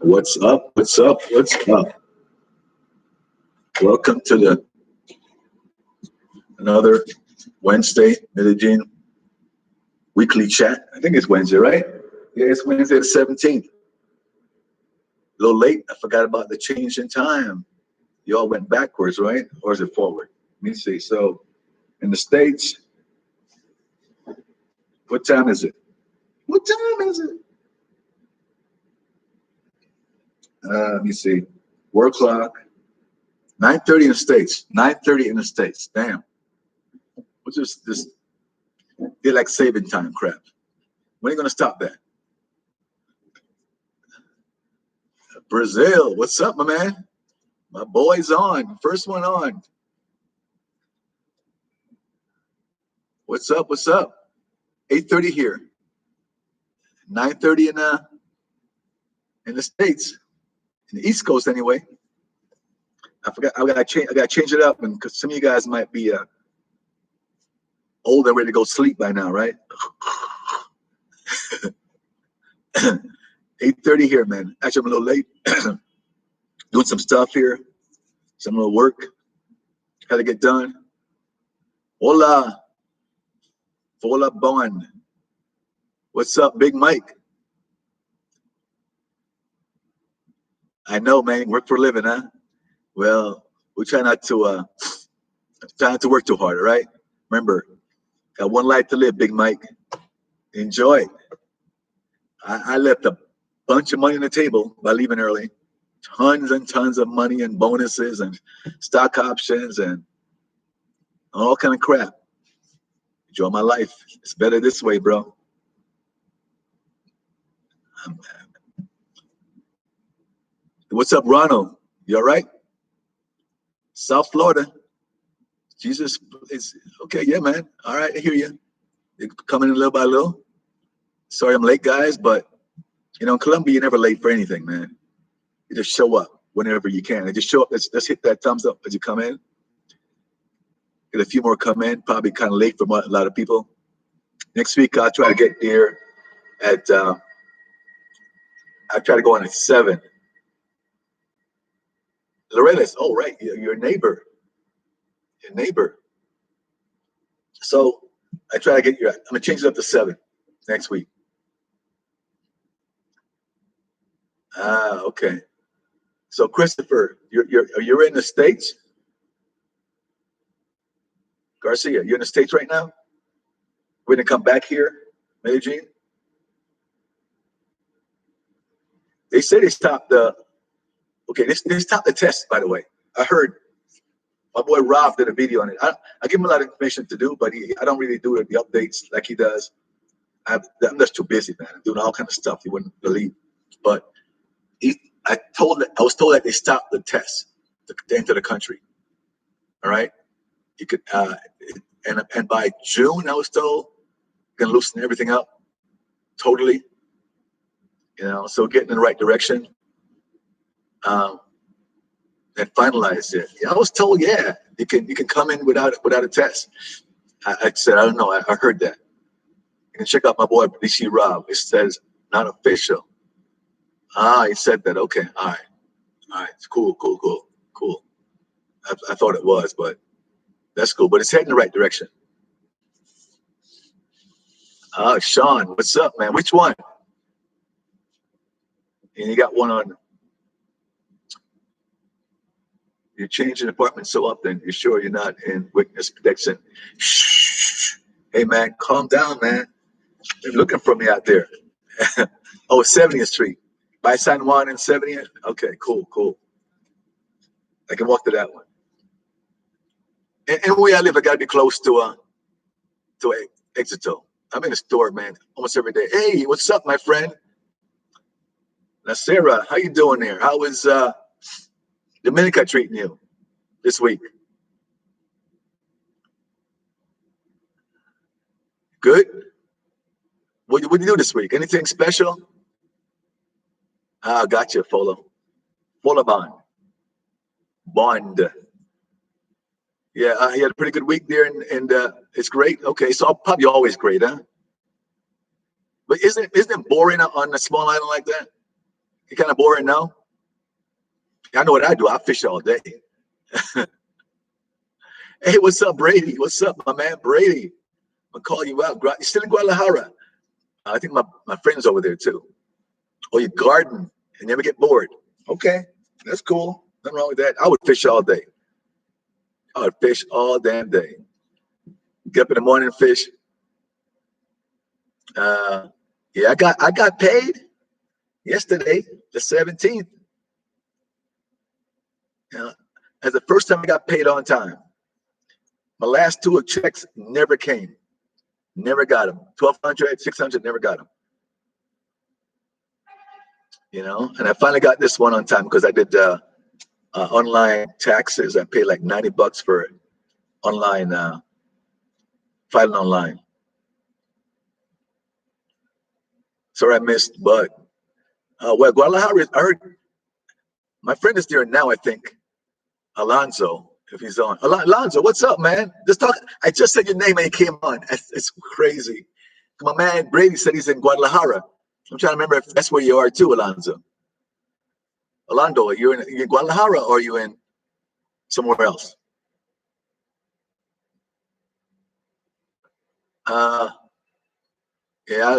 What's up? What's up? What's up? Welcome to another Wednesday Medellin weekly chat. I think it's Wednesday, right? Yeah, it's Wednesday the 17th. A little late. I forgot about the change in time. You all went backwards, right? Or is it forward? Let me see. So in the States, what time is it? What time is it? Let me see. World clock. 9:30 in the States. 9:30 in the States. Damn. What's this daylight saving time crap? When are you gonna stop that? Brazil, what's up, my man? My boy's on. First one on. What's up? What's up? 8:30 here. 9:30 in the States, in the East Coast anyway. I forgot. I gotta change it up, and because some of you guys might be old and ready to go sleep by now, right? 8:30 here, man. Actually, I'm a little late. Doing some stuff here, some little work. Had to get done. Hola, hola, bon. What's up, Big Mike? I know, man. Work for a living, huh? Well, we try not to work too hard, all right? Remember, got one life to live, Big Mike. Enjoy. I left a bunch of money on the table by leaving early. Tons and tons of money and bonuses and stock options and all kind of crap. Enjoy my life. It's better this way, bro. What's up, Ronald? You all right? South Florida. Jesus is okay. Yeah, man. All right, I hear you. You're coming in little by little. Sorry I'm late, guys, but you know, in Colombia, you're never late for anything, man. You just show up whenever you can. And just show up. Let's hit that thumbs up as you come in. Get a few more come in. Probably kind of late for a lot of people. Next week, I'll try to get here at. I'll try to go on at 7. Loretta's. Oh, right. Your neighbor. Your neighbor. So I try to get you. I'm gonna change it up to 7 next week. Okay. So Christopher, you're in the States? Garcia, you're in the States right now? We're gonna come back here, Medellin? They say they stopped the they stopped the test, by the way. I heard my boy Rob did a video on it. I give him a lot of information to do, but I don't really do the updates like he does. I'm just too busy, man. I'm doing all kind of stuff you wouldn't believe. But I was told that they stopped the test to enter the country. All right, you could and by June I was told gonna loosen everything up totally. You know, so getting in the right direction. And finalize it. Yeah, I was told, yeah, you can come in without a test. I said, I don't know. I heard that. You can check out my boy DC Rob. It says not official. He said that. Okay, all right. It's cool. I thought it was, but that's cool. But it's heading the right direction. Sean, what's up, man? Which one? And you got one on. You're changing apartments so often. You're sure you're not in witness protection? Shh. Hey, man, calm down, man. They're looking for me out there. Oh, 70th Street. By San Juan and 70th? Okay, cool. I can walk to that one. And where I live, I got to be close to Exito. I'm in the store, man, almost every day. Hey, what's up, my friend? Now, Sarah, how you doing there? How is Dominica treating you this week? Good? What you do this week? Anything special? Gotcha, Folo Bond. Yeah, he had a pretty good week there, and it's great. Okay, so probably always great, huh? But isn't it boring on a small island like that? You kind of boring now? I know what I do. I fish all day. Hey, what's up, Brady? What's up, my man, Brady? I'll call you out. You still in Guadalajara? I think my friend's over there too. Oh, you garden and never get bored. Okay, that's cool. Nothing wrong with that. I would fish all day. I would fish all damn day. Get up in the morning and fish. Yeah, I got paid yesterday, the 17th. That's the first time I got paid on time. My last two checks never came. Never got them. 1,200, 600, never got them. You know, and I finally got this one on time because I did online taxes. I paid like $90 for online filing online. Sorry I missed, but well, Guadalajara, I heard my friend is there now, I think. Alonzo, if he's on. Alonzo, what's up, man? Just talk. I just said your name and he came on. It's crazy. My man Brady said he's in Guadalajara. I'm trying to remember if that's where you are too, Alonzo. Alonzo, are you in Guadalajara or are you in somewhere else? Yeah,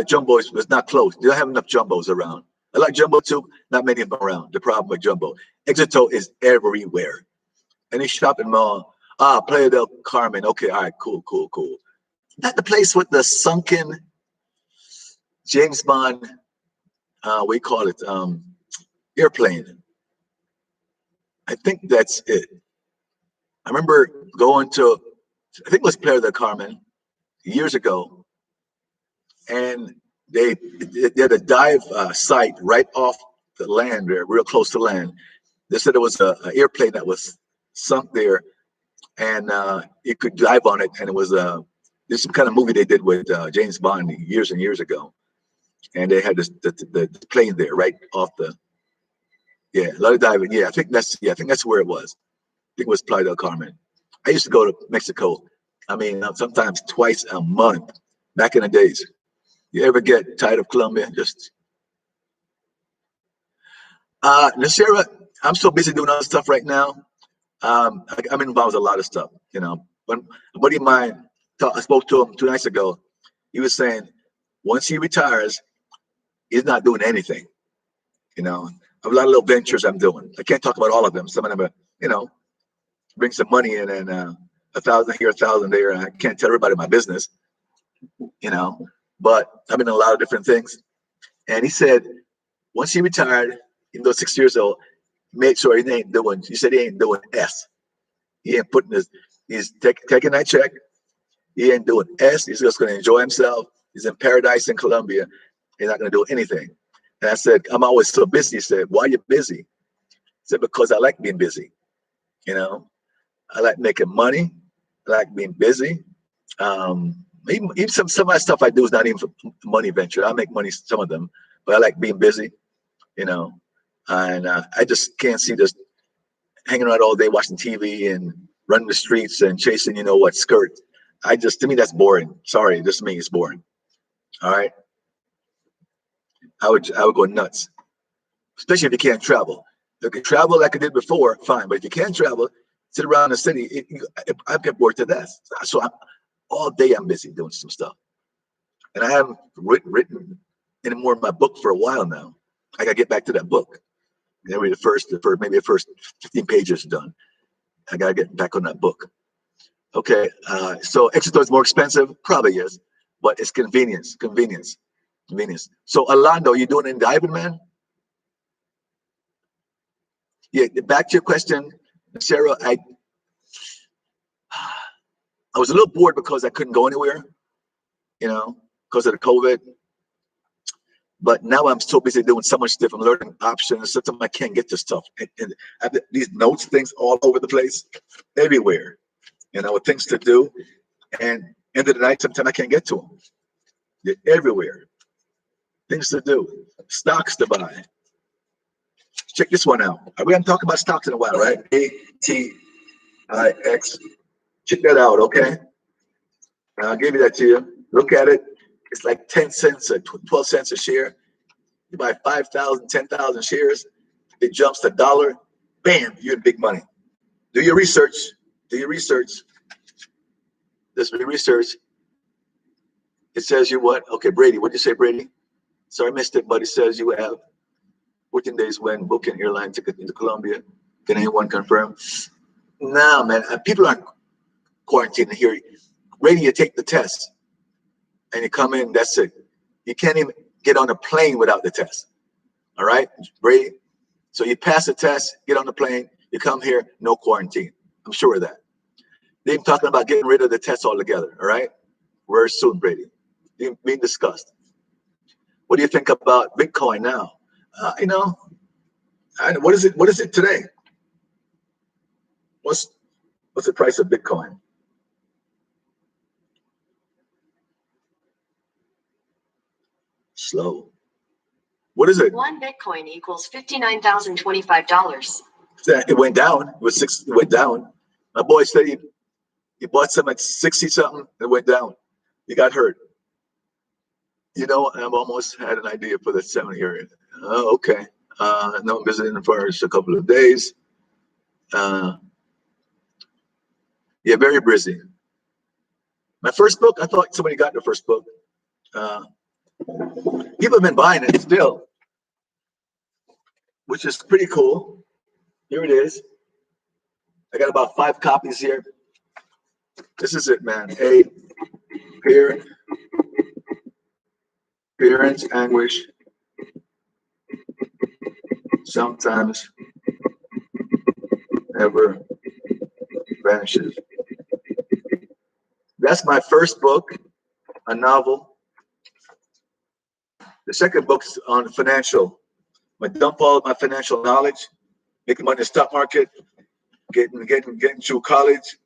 jumbos was not close. They don't have enough jumbos around. I like jumbo too. Not many of them around. The problem with jumbo, Exito is everywhere. Any shopping mall. Playa del Carmen. Okay, all right, cool. That the place with the sunken James Bond, we call it airplane. I think that's it. I remember going to, I think it was Playa del Carmen years ago, and they had a dive site right off the land there, real close to land. They said there was an airplane that was sunk there, and you could dive on it, and it was this some kind of movie they did with James Bond years and years ago, and they had the plane there right off the a lot of diving. I think that's where it was. I think it was Playa del Carmen. I used to go to Mexico. I mean, sometimes twice a month back in the days. You ever get tired of Colombia? Just Nasira, I'm so busy doing other stuff right now. I'm involved with a lot of stuff, you know. When a buddy of mine, I spoke to him 2 nights ago. He was saying once he retires, he's not doing anything. You know, I have a lot of little ventures I'm doing. I can't talk about all of them. Some of them are, you know, bring some money in and 1,000 here, 1,000 there. I can't tell everybody my business, you know, but I've been in a lot of different things. And he said once he retired, even though 6 years old, made sure he ain't doing. He said he ain't doing S. He ain't putting his. He's taking that check. He ain't doing S. He's just going to enjoy himself. He's in paradise in Colombia. He's not going to do anything. And I said, I'm always so busy. He said, why are you busy? I said, because I like being busy. You know, I like making money. I like being busy. Even some of my stuff I do is not even for money venture. I make money, some of them, but I like being busy. You know, and I just can't see this hanging around all day watching TV and running the streets and chasing, you know what, skirt. To me, that's boring. Sorry, just me, it's boring. All right. I would go nuts, especially if you can't travel. If you can travel like I did before, fine. But if you can't travel, sit around the city, I get bored to death. So all day I'm busy doing some stuff. And I haven't written any more of my book for a while now. I gotta get back to that book. Maybe the first 15 pages done. I gotta get back on that book. Okay, so Exeter is more expensive, probably is, but it's convenience. So Orlando, you doing any diving, man? Yeah, back to your question, Sarah. I was a little bored because I couldn't go anywhere, you know, because of the COVID. But now I'm so busy doing so much different learning options. Sometimes I can't get to stuff. And I have these notes, things all over the place, everywhere, you know, with things to do. And end of the night, sometimes I can't get to them. They're everywhere. Things to do, stocks to buy. Check this one out. We haven't talked about stocks in a while, right? ATIX. Check that out, okay? I'll give you that to you. Look at it. It's like 10 cents or 12 cents a share. You buy 5,000, 10,000 shares, it jumps to $1, bam, you're in big money. Do your research. Do your research. This is research. It says you what? Okay, Brady. What did you say, Brady? Sorry, I missed it, but it says you have 14 days when booking airline ticket into Colombia. Can anyone confirm? No, man. People aren't quarantining here. Brady, you take the test and you come in, that's it. You can't even get on a plane without the test. All right, Brady? So you pass the test, get on the plane, you come here, no quarantine. I'm sure of that. They're talking about getting rid of the test altogether, all right? Very soon, Brady. Being discussed. What do you think about Bitcoin now? You know, what is it? What is it today? What's the price of Bitcoin? Slow. What is it? 1 Bitcoin equals $59,025. It went down. It was six. It went down. My boy said he bought some at 60 something. It went down. He got hurt. You know, I've almost had an idea for the 7 area. Oh, okay. No, I'm visiting for a couple of days. Yeah, very busy. My first book, I thought somebody got the first book. People have been buying it still, which is pretty cool. Here it is. I got about 5 copies here. This is it, man. Parents, anguish. Sometimes never vanishes. That's my first book, a novel. The second book's on financial. My dump all of my financial knowledge, making money in the stock market, getting through college,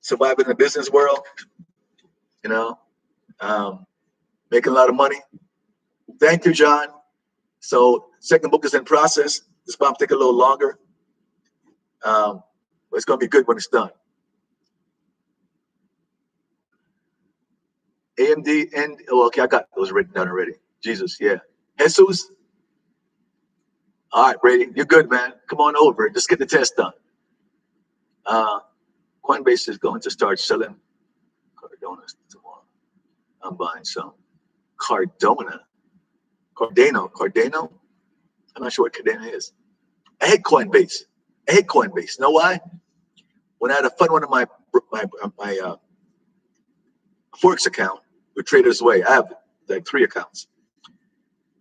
surviving in the business world, you know, making a lot of money. Thank you, John. So second book is in process. This might take a little longer. But it's gonna be good when it's done. AMD and okay, I got those written down already. Jesus, yeah. Jesus. All right, Brady, you're good, man. Come on over. Just get the test done. Coinbase is going to start selling Cardonas tomorrow. I'm buying some. Cardano. I'm not sure what Cardano is. I hate Coinbase. Know why? When I had to fund one of my Forex account with Traders Way, I have like 3 accounts.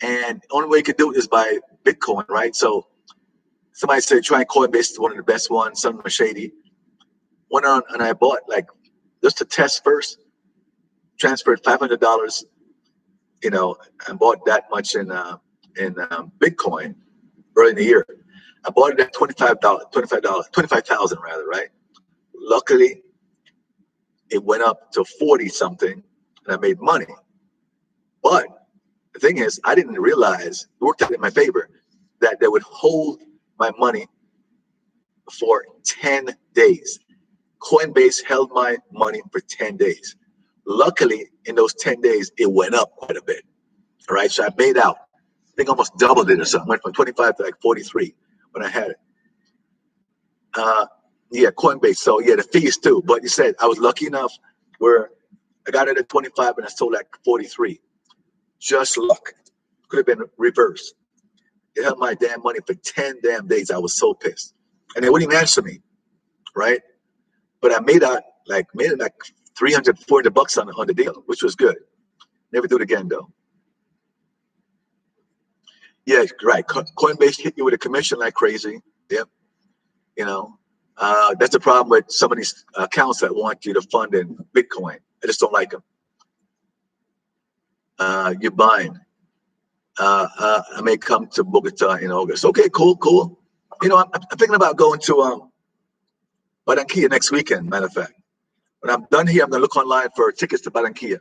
And the only way you can do it is by Bitcoin, right? So somebody said try Coinbase, one of the best ones, some are shady. Went on and I bought like just to test first, transferred $500, you know, and bought that much in Bitcoin early in the year. I bought it at $25,000 rather, right? Luckily, it went up to 40 something and I made money. But the thing is, I didn't realize, it worked out in my favor, that they would hold my money for 10 days. Coinbase held my money for 10 days. Luckily, in those 10 days, it went up quite a bit. All right, so I made out. I think almost doubled it or something. Went from 25 to like 43 when I had it. Yeah, Coinbase. So yeah, the fees too. But you said I was lucky enough where I got it at 25 and I sold at 43. Just luck. Could have been reversed. It held my damn money for 10 damn days. I was so pissed. And they wouldn't even answer me, right? But I made it like $300, $400 on the deal, which was good. Never do it again though. Yeah, right. Coinbase hit you with a commission like crazy. Yep. You know, that's the problem with some of these accounts that want you to fund in Bitcoin. I just don't like them. You're buying. I may come to Bogota in August. Okay, cool. You know, I'm thinking about going to Barranquilla next weekend, matter of fact. When I'm done here, I'm going to look online for tickets to Barranquilla.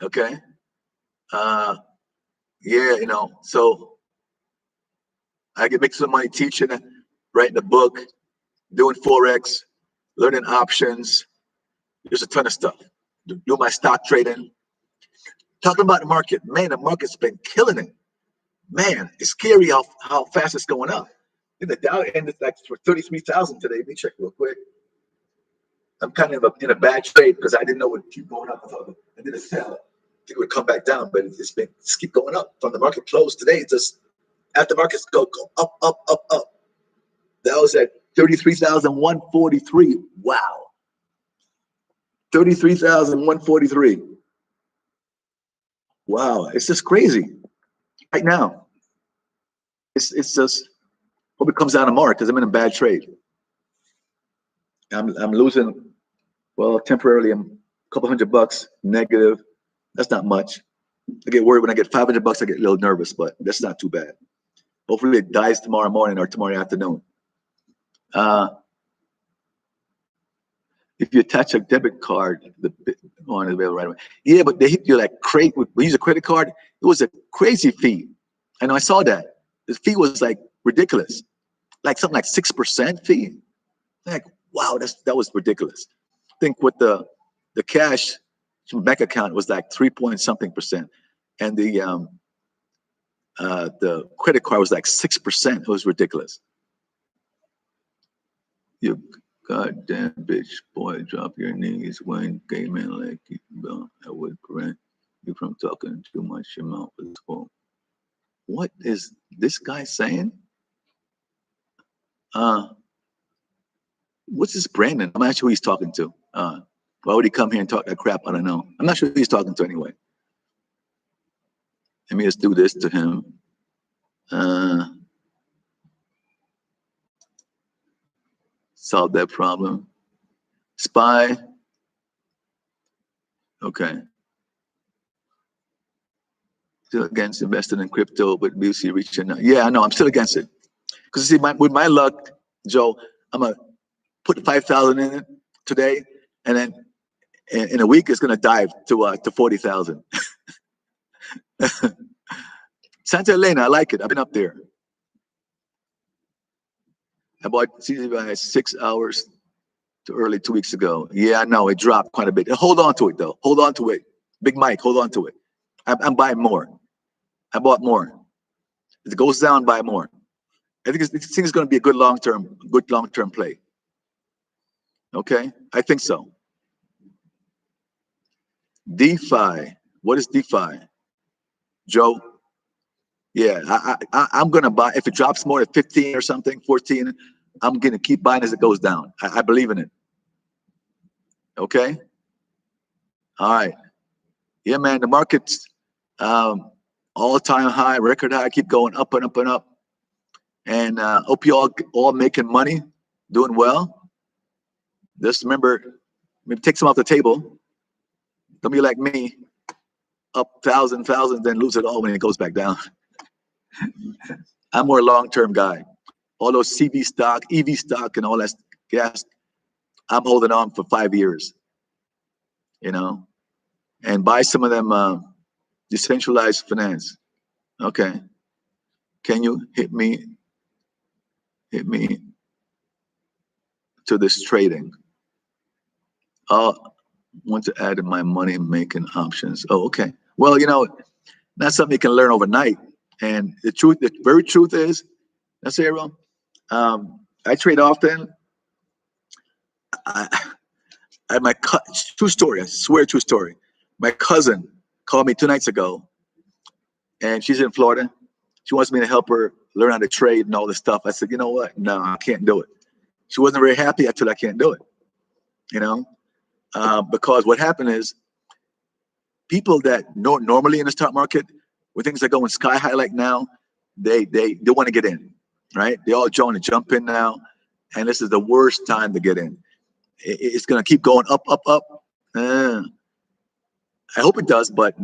Okay? Yeah, you know, so I can make some money teaching, writing a book, doing Forex, learning options. There's a ton of stuff. Do my stock trading. Talking about the market, man, the market's been killing it. Man, it's scary how fast it's going up. And the Dow ended like for 33,000 today. Let me check real quick. I'm kind of in a bad trade because I didn't know it would keep going up. I did a sell. I think it would come back down, but it's keep going up. From the market close today, it's just after markets go up, up, up, up. That was at 33,143. Wow. 33,143. Wow, it's just crazy right now. It's just hope it comes down tomorrow because I'm in a bad trade. I'm losing, well, temporarily I'm a couple $100 negative. That's not much. I get worried when I get $500. I get a little nervous, but that's not too bad. Hopefully it dies tomorrow morning or tomorrow afternoon. If you attach a debit card, the one is available right away. Yeah, but they hit you like crazy. We use a credit card. It was a crazy fee. I know I saw that. The fee was like ridiculous, like something like 6% fee. Like, wow, that was ridiculous. I think with the cash bank account was like 3 point something percent, and the credit card was like 6%. It was ridiculous. You goddamn bitch, boy, drop your knees when gay men like you. I would prevent you from talking too much. Your mouth is full. What is this guy saying? What's this Brandon? I'm not sure who he's talking to. Why would he come here and talk that crap? I don't know. I'm not sure who he's talking to anyway. Let me just do this to him. Solve that problem. Spy. Okay. Still against investing in crypto, but BC reaching out. Yeah, I know. I'm still against it. Because see, with my luck, Joe, I'm gonna put 5,000 in it today, and then in a week it's gonna dive to 40,000. Santa Elena, I like it. I've been up there. I bought CZY 6 hours too early 2 weeks ago. Yeah, I know it dropped quite a bit. Hold on to it though. Hold on to it. Big Mike, hold on to it. I'm buying more. I bought more. If it goes down, buy more. I think this thing is going to be a good long-term play. Okay, I think so. DeFi. What is DeFi? Joe? Yeah, I'm going to buy. If it drops more than 15 or something, 14, I'm going to keep buying as it goes down. I believe in it. Okay? All right. Yeah, man, the market's all-time high, record high, keep going up and up and up. And hope you all making money, doing well. Just remember, maybe take some off the table. Don't be like me, up thousand, then lose it all when it goes back down. I'm more a long-term guy. All those CV stock, EV stock, and all that gas, I'm holding on for 5 years. You know, and buy some of them decentralized finance. Okay, can you hit me to this trading? Want to add in my money making options. Oh, okay. Well, you know, that's something you can learn overnight. And the very truth is, that's Ariel. I trade often. My true story. I swear, true story. My cousin called me 2 nights ago, and she's in Florida. She wants me to help her learn how to trade and all this stuff. I said, you know what? No, I can't do it. She wasn't very happy. I told her I can't do it. You know, because what happened is people that normally in the stock market, when things are going sky high like now, they want to get in, right? They all trying to jump in now, and this is the worst time to get in. It's going to keep going up, up, up. I hope it does, but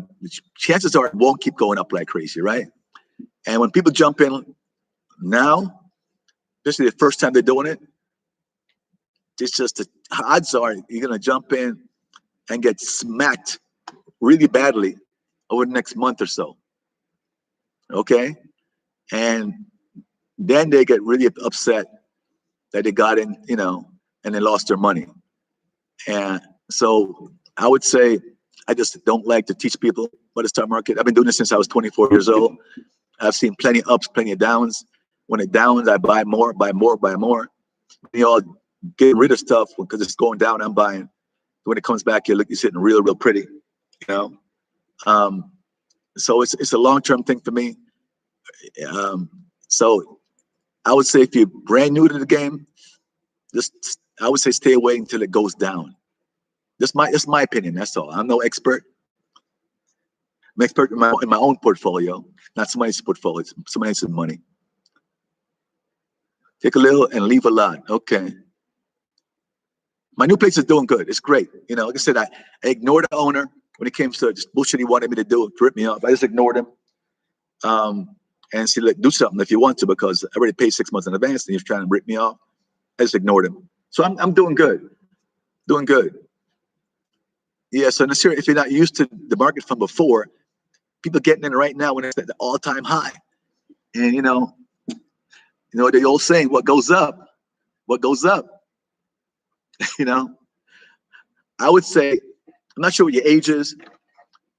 chances are it won't keep going up like crazy, right? And when people jump in now, especially the first time they're doing it, it's just the odds are you're going to jump in and get smacked really badly over the next month or so. Okay? And then they get really upset that they got in, you know, and they lost their money. And so I would say I just don't like to teach people about the stock market. I've been doing this since I was 24 years old. I've seen plenty of ups, plenty of downs. When it downs, I buy more, buy more, buy more. You know, getting rid of stuff because it's going down. I'm buying. When it comes back, you're sitting real, real pretty. You know, so it's a long-term thing for me. So I would say if you're brand new to the game, I would say stay away until it goes down. That's my opinion. That's all. I'm no expert. I'm expert in my own portfolio, not somebody else's portfolio. Somebody else's money. Take a little and leave a lot. Okay. My new place is doing good. It's great. You know, like I said, I ignored the owner when it came to just bullshit he wanted me to do to rip me off. I just ignored him. And said, like, do something if you want to, because I already paid 6 months in advance and he was trying to rip me off. I just ignored him. So I'm doing good. Doing good. Yeah, so Nasir, if you're not used to the market from before, people getting in right now when it's at the all-time high. And you know the old saying, what goes up, what goes up. You know, I would say, I'm not sure what your age is,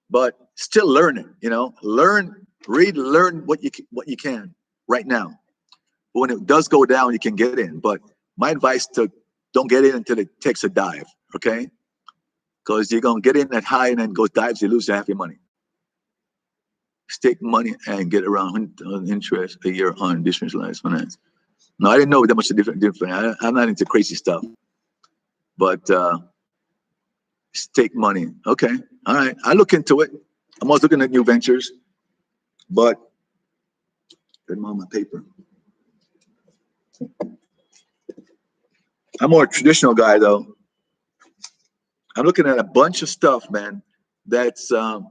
but still learning, you know, read, learn what you can right now. But when it does go down, you can get in. But my advice to don't get in until it takes a dive, okay? Because you're gonna get in that high and then go dives, you lose half your money. Stake money and get around interest a year on decentralized finance. No, I didn't know that much different. I'm not into crazy stuff, but stake money. Okay, all right. I look into it. I'm always looking at new ventures, but I'm on my paper. I'm more a traditional guy though. I'm looking at a bunch of stuff, man. That's oh,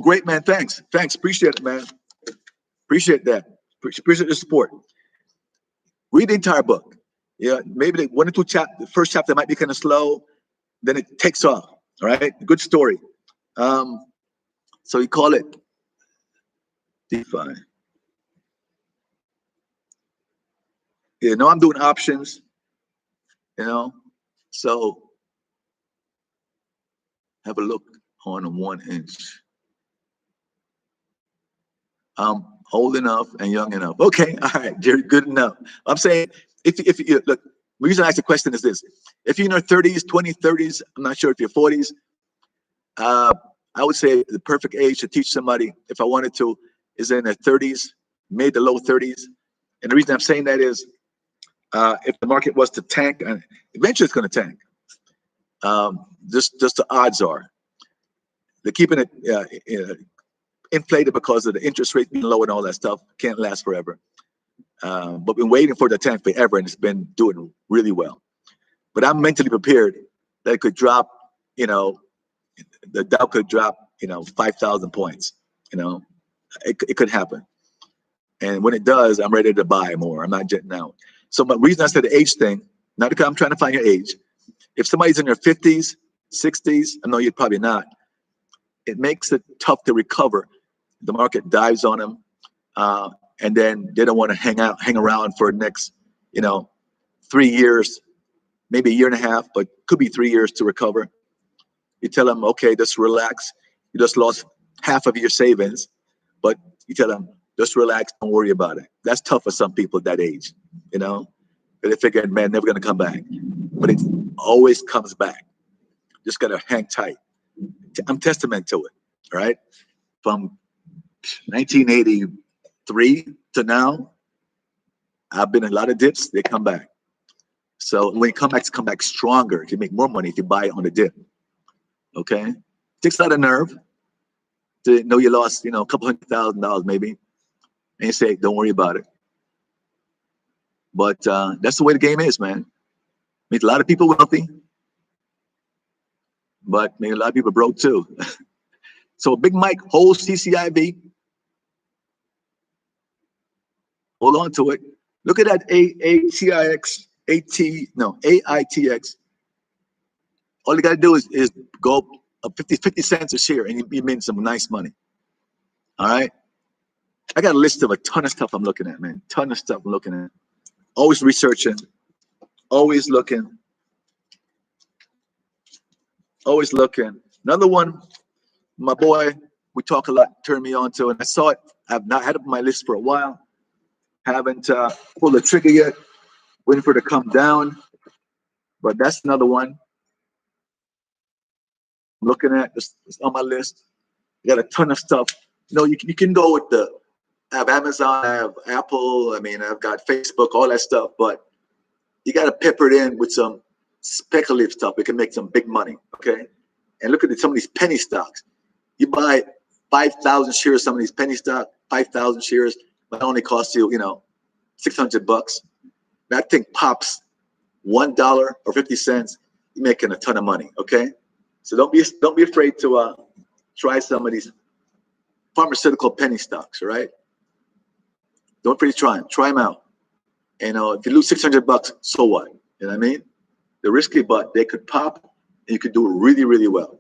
great, man. Thanks. Appreciate it, man. Appreciate that. Appreciate the support. Read the entire book. Yeah, maybe the 1 or 2 chapters. The first chapter might be kind of slow, then it takes off. All right, good story. So you call it DeFi. You know, I'm doing options. You know, so have a look on a 1 inch. I'm old enough and young enough. Okay, all right, Jerry, good enough. I'm saying if you look, the reason I ask the question is this: if you're in your 30s, 20s, 30s, I'm not sure if you're 40s. I would say the perfect age to teach somebody, if I wanted to, is in their 30s, mid to low 30s. And the reason I'm saying that is, if the market was to tank, and eventually it's going to tank, just the odds are they're keeping it inflated because of the interest rate being low and all that stuff. Can't last forever. But been waiting for the tank forever, and it's been doing really well. But I'm mentally prepared that it could drop. You know, the Dow could drop. 5,000 points. It could happen. And when it does, I'm ready to buy more. I'm not jetting out. So my reason I said the age thing, not because I'm trying to find your age. If somebody's in their 50s, 60s, I know you're probably not. It makes it tough to recover. The market dives on them, and then they don't want to hang around for the next, 3 years, maybe a year and a half, but could be 3 years to recover. You tell them, okay, just relax. You just lost half of your savings, but you tell them, just relax, don't worry about it. That's tough for some people at that age, They figure, man, never gonna come back. But it always comes back. Just gotta hang tight. I'm testament to it, right? From 1983 to now, I've been in a lot of dips, they come back. So when you come back stronger. You make more money if you buy it on the dip. Okay? Takes a lot of nerve to know you lost, a couple $100,000 maybe. And you say, don't worry about it. But that's the way the game is, man. Makes a lot of people wealthy, but made a lot of people broke too. So Big Mike holds CCIV. Hold on to it. Look at that AITX. All you got to do is go up 50 cents a share and you made some nice money. All right. I got a list of a ton of stuff I'm looking at, man. Ton of stuff I'm looking at. Always researching. Always looking. Always looking. Another one, my boy, we talk a lot, turned me on to, and I saw it. I've not had it on my list for a while. Haven't pulled the trigger yet. Waiting for it to come down. But that's another one I'm looking at. It's on my list. You got a ton of stuff. You can go with I have Amazon, I have Apple. I mean, I've got Facebook, all that stuff. But you got to pepper it in with some speculative stuff. It can make some big money. Okay. And look at some of these penny stocks. You buy 5,000 shares of some of these penny stock, 5,000 shares, but it only costs you, $600. That thing pops $1 or 50 cents. You're making a ton of money. Okay. So don't be afraid to try some of these pharmaceutical penny stocks. All right. Don't be afraid to try them. Try them out. And if you lose $600, so what? You know what I mean? They're risky, but they could pop, and you could do really, really well.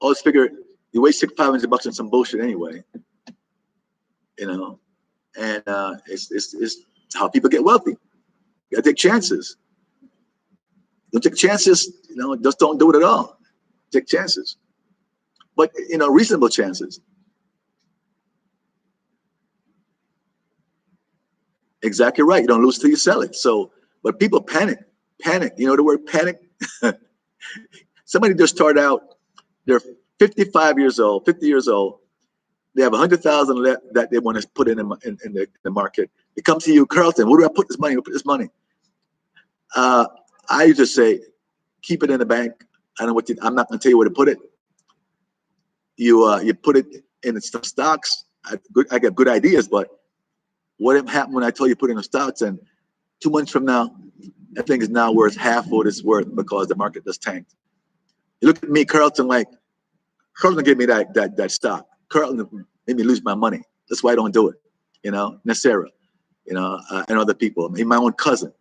Always figure you waste $500 on some bullshit anyway. And it's how people get wealthy. You gotta take chances. Don't take chances. Just don't do it at all. Take chances, but reasonable chances. Exactly right. You don't lose till you sell it. So, but people panic. You know the word panic? Somebody just started out, they're 55 years old, 50 years old. They have 100,000 left that they want to put in the market. They come to you, Carlton, where do I put this money? I just say, keep it in the bank. I'm not going to tell you where to put it. You put it in stocks. I get good ideas, but what happened when I told you put it in the stocks, and 2 months from now, that thing is now worth half what it's worth because the market just tanked. You look at me, Carlton gave me that stock. Carlton made me lose my money. That's why I don't do it. Nasera, and other people. I mean, my own cousin,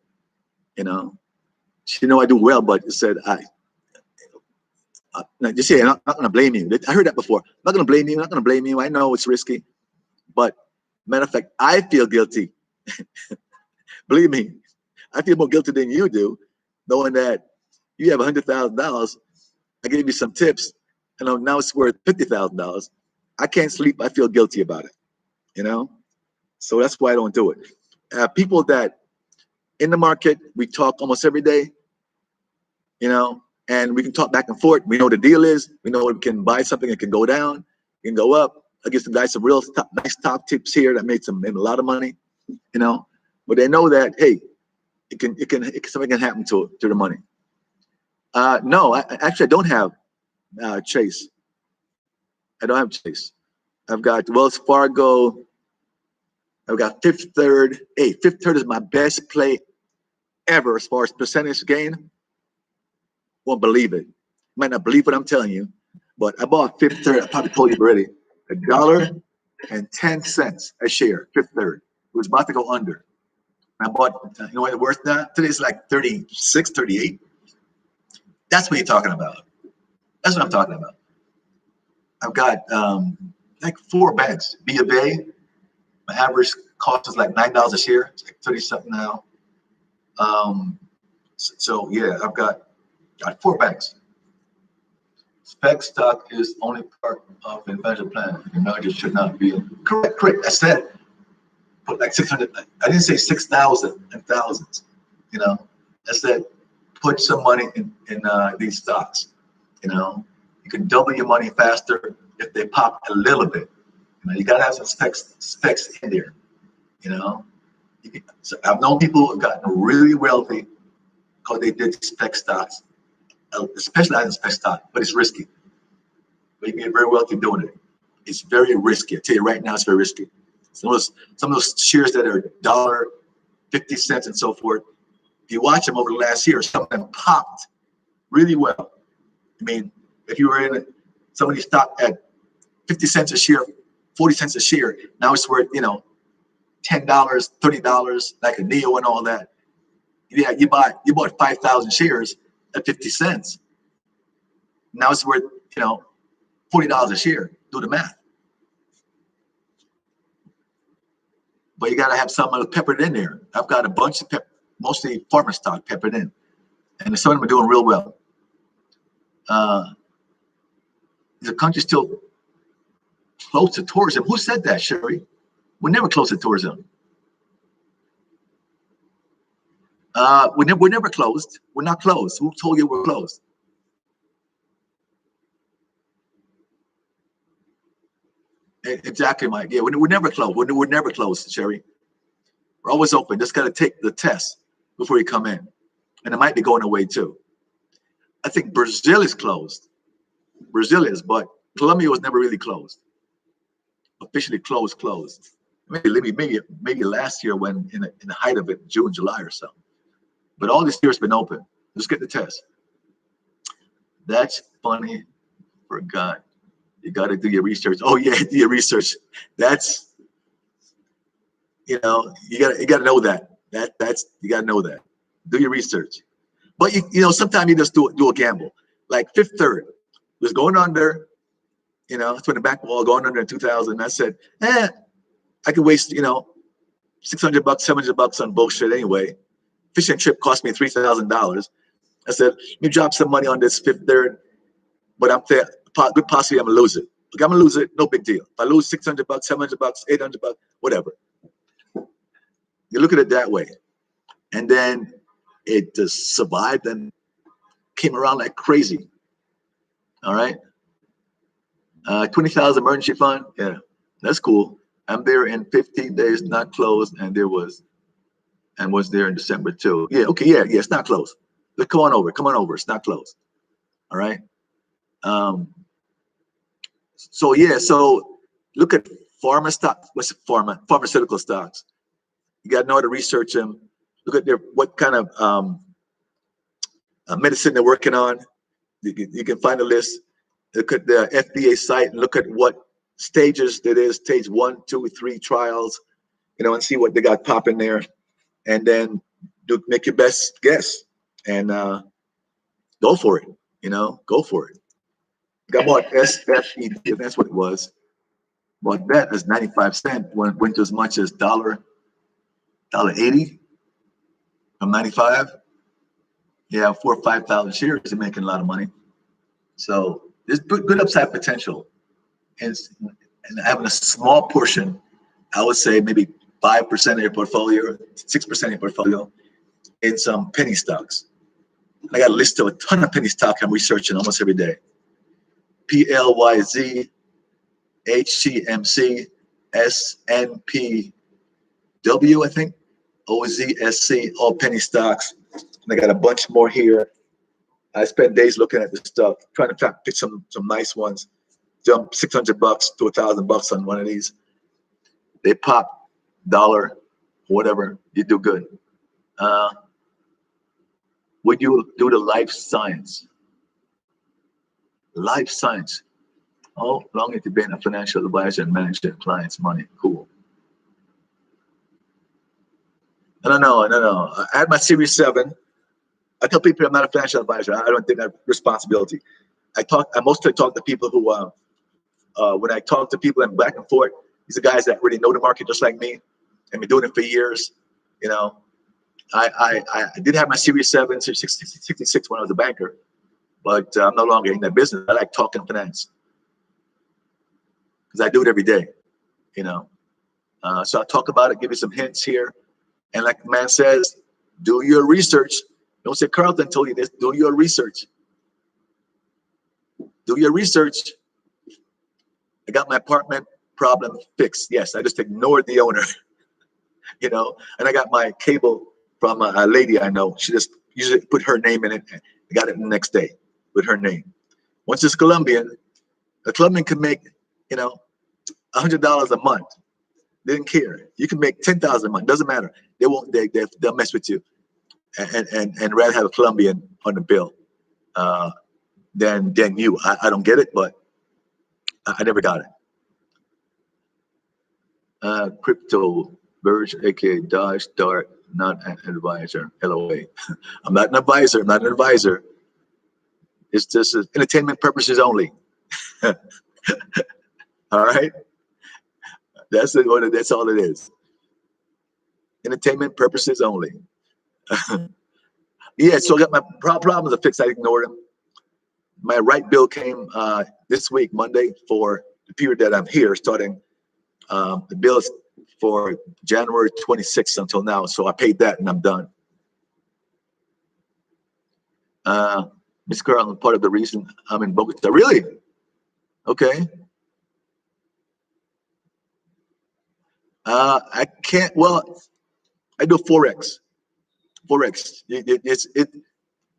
she I do well, but it said just say I'm not going to blame you. I heard that before. I'm not going to blame you. I'm not going to blame you. I know it's risky, but matter of fact, I feel guilty. Believe me, I feel more guilty than you do, knowing that you have $100,000. I gave you some tips, and now it's worth $50,000. I can't sleep. I feel guilty about it. So that's why I don't do it. People that in the market, we talk almost every day. And we can talk back and forth. We know the deal is. We know we can buy something. It can go down. It can go up. I give some guys some real nice top tips here that made a lot of money. But they know that hey, something can happen to the money. No, I don't have Chase. I don't have Chase. I've got Wells Fargo. I've got Fifth Third. Hey, Fifth Third is my best play ever as far as percentage gain. Won't believe it. Might not believe what I'm telling you, but I bought Fifth Third. I probably told you already. $1.10 a share. Fifth Third. It was about to go under. I bought. You know what it's worth now? Today's like 36, 38. That's what you're talking about. That's what I'm talking about. I've got like 4 banks. B of A. My average cost is like $9 a share. It's like 30 something now. So yeah, I've got 4 banks. Spec stock is only part of an investment plan. Your knowledge should not be correct. I said put like 600. I didn't say 6,000 and thousands. I said put some money in these stocks. You can double your money faster if they pop a little bit. You gotta have some specs in there. So I've known people who've gotten really wealthy because they did spec stocks, especially not in spec stock, but it's risky. But you can get very wealthy doing it. It's very risky. I tell you right now, it's very risky. Some of those shares that are $1.50 and so forth, if you watch them over the last year, some of them popped really well. I mean, if you were in somebody's stock at 50 cents a share, 40 cents a share, now it's worth, $10, $30, like a Neo and all that. Yeah, you bought 5,000 shares at 50 cents. Now it's worth, $40 a share. Do the math. But you got to have something peppered in there. I've got a bunch of mostly farmer stock peppered in. And some of them are doing real well. Is the country still closed to tourism? Who said that, Sherry? We're never closed to tourism. We're never closed. We're not closed. Who told you we're closed? Exactly, Mike. Yeah, we're never closed. We're never closed, Sherry. We're always open. Just got to take the test before you come in. And it might be going away too. I think Brazil is closed. Brazil is, but Colombia was never really closed. Officially closed. Maybe last year when in the height of it, June, July or so. But all this year it's been open. Just get the test. That's funny. Forgot. You got to do your research. Oh yeah, do your research. That's, you got to know that. That's you got to know that. Do your research. But sometimes you just do a gamble. Like Fifth Third was going under. That's when the bank wall going under in 2000. I said, I could waste, $600, $700 on bullshit anyway. Fishing trip cost me $3,000. I said, let me drop some money on this Fifth Third, but good possibly I'm gonna lose it. Like, I'm gonna lose it, no big deal. If I lose $600, $700, $800, whatever. You look at it that way, and then it just survived and came around like crazy. All right. 20,000 emergency fund. Yeah, that's cool. I'm there in 15 days, not closed, and was there in December too. Yeah, okay, yeah, it's not closed. But come on over. It's not closed. All right. So look at pharma stocks. What's pharmaceutical stocks? You got to know how to research them. Look at what kind of medicine they're working on. You can find a list. Look at the FDA site and look at what stages it is, stage 1, 2, 3 trials, and see what they got popping there. And then make your best guess and go for it. Go for it. I bought SFED, that's what it was. Bought that as 95 cents, went to as much as $1.80 from 95. Yeah, 4,000 or 5,000 shares, they're making a lot of money. So there's good upside potential. And having a small portion, I would say maybe 5% of your portfolio, 6% of your portfolio in some penny stocks. I got a list of a ton of penny stocks I'm researching almost every day. PLYZ, HCMC, SNPW, I think, OZSC, all penny stocks. And I got a bunch more here. I spend days looking at this stuff, trying to pick some nice ones. Jump $600 to $1,000 on one of these. They pop $1, whatever, you do good. Would you do the life science? Life science. Oh, long as you've been a financial advisor and manage their clients' money. Cool. No. I had my Series 7. I tell people I'm not a financial advisor. I don't think I have responsibility. I mostly talk to people who, when I talk to people and back and forth, these are guys that really know the market just like me and been doing it for years. I did have my Series 7, 66 when I was a banker, but I'm no longer in that business. I like talking finance because I do it every day, So I'll talk about it, give you some hints here. And like the man says, do your research. Don't say Carlton told you this. Do your research. Do your research. I got my apartment problem fixed. Yes, I just ignored the owner, And I got my cable from a lady I know. She just usually put her name in it. And I got it the next day with her name. Once it's Colombian, a Colombian can make, $100 a month. They didn't care. You can make 10,000 a month. Doesn't matter. They won't. They'll mess with you, and rather have a Colombian on the bill than you. I don't get it, but I never got it. Crypto version, aka Dodge Dart, not an advisor. LOA. I'm not an advisor. I'm not an advisor. It's just entertainment purposes only. All right. That's it. That's all it is. Entertainment purposes only. Yeah. So I got my problems are fixed. I ignored them. My right bill came this week, Monday, for the period that I'm here, starting the bills for January 26th until now. So I paid that and I'm done. Miss Carlton, part of the reason I'm in Bogota. Really? Okay. I can't, well, I do Forex. Forex.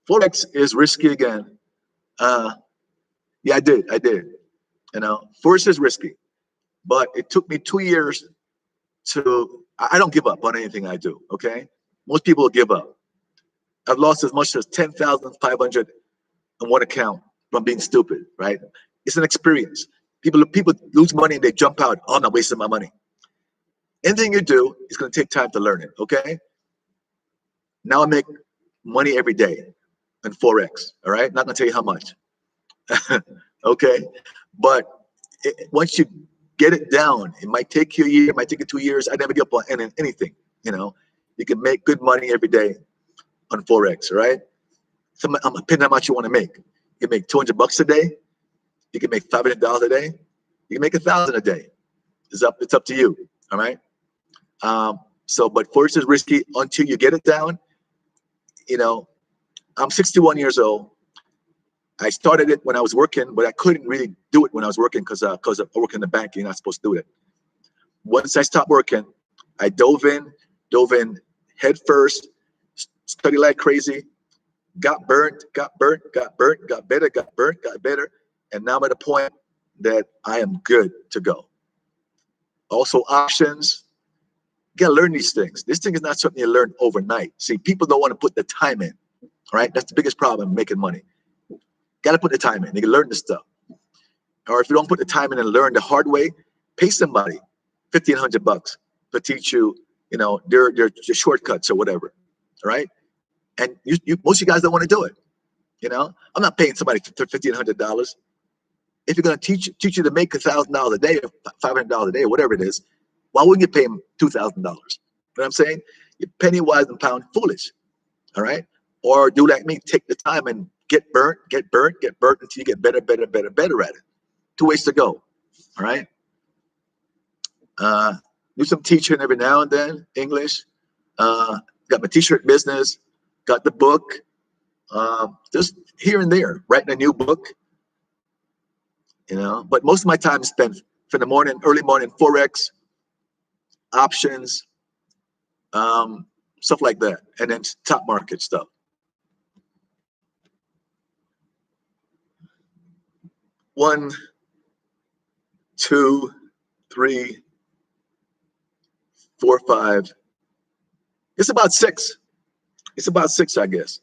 Forex is risky again. Yeah, I did. You know, Forex is risky, but it took me 2 years to, I don't give up on anything I do, okay? Most people give up. I've lost as much as 10,500 on one account from being stupid, right? It's an experience. People lose money and they jump out. Oh, I'm not wasting my money. Anything you do is going to take time to learn it, okay? Now I make money every day in Forex, all right? Not going to tell you how much, okay? But once you get it down, it might take you a year, it might take you 2 years. I never give up on anything, you know? You can make good money every day on Forex, all right? So I'm depending on how much you want to make. You can make $200 a day. You can make $500 a day. You can make $1,000 a day. It's up to you, all right? But Forex is risky until you get it down. You know, I'm 61 years old. I started it when I was working, but I couldn't really do it when I was working because I work in the bank. You're not supposed to do it. Once I stopped working, I dove in head first, studied like crazy, got burnt, got better, got burnt, got better. And now I'm at a point that I am good to go. Also options, you gotta learn these things. This thing is not something you learn overnight. See, people don't want to put the time in, right? That's the biggest problem in making money. Got to put the time in. You can learn this stuff. Or if you don't put the time in and learn the hard way, pay somebody $1,500 to teach you, you know, their shortcuts or whatever, right? And most of you guys don't want to do it. You know, I'm not paying somebody $1,500. If you're going to teach you to make $1,000 a day or $500 a day or whatever it is, why wouldn't you pay them $2,000? You know what I'm saying? You're penny wise and pound foolish. All right. Or do like me, take the time and get burnt until you get better at it. 2 ways to go. All right. Do some teaching every now and then, English. Got my t-shirt business, got the book, just here and there, writing a new book, you know. But most of my time is spent for the morning, early morning, Forex, options, stuff like that, and then top market stuff. 1, 2, 3, 4, 5. It's about 6. It's about 6, I guess.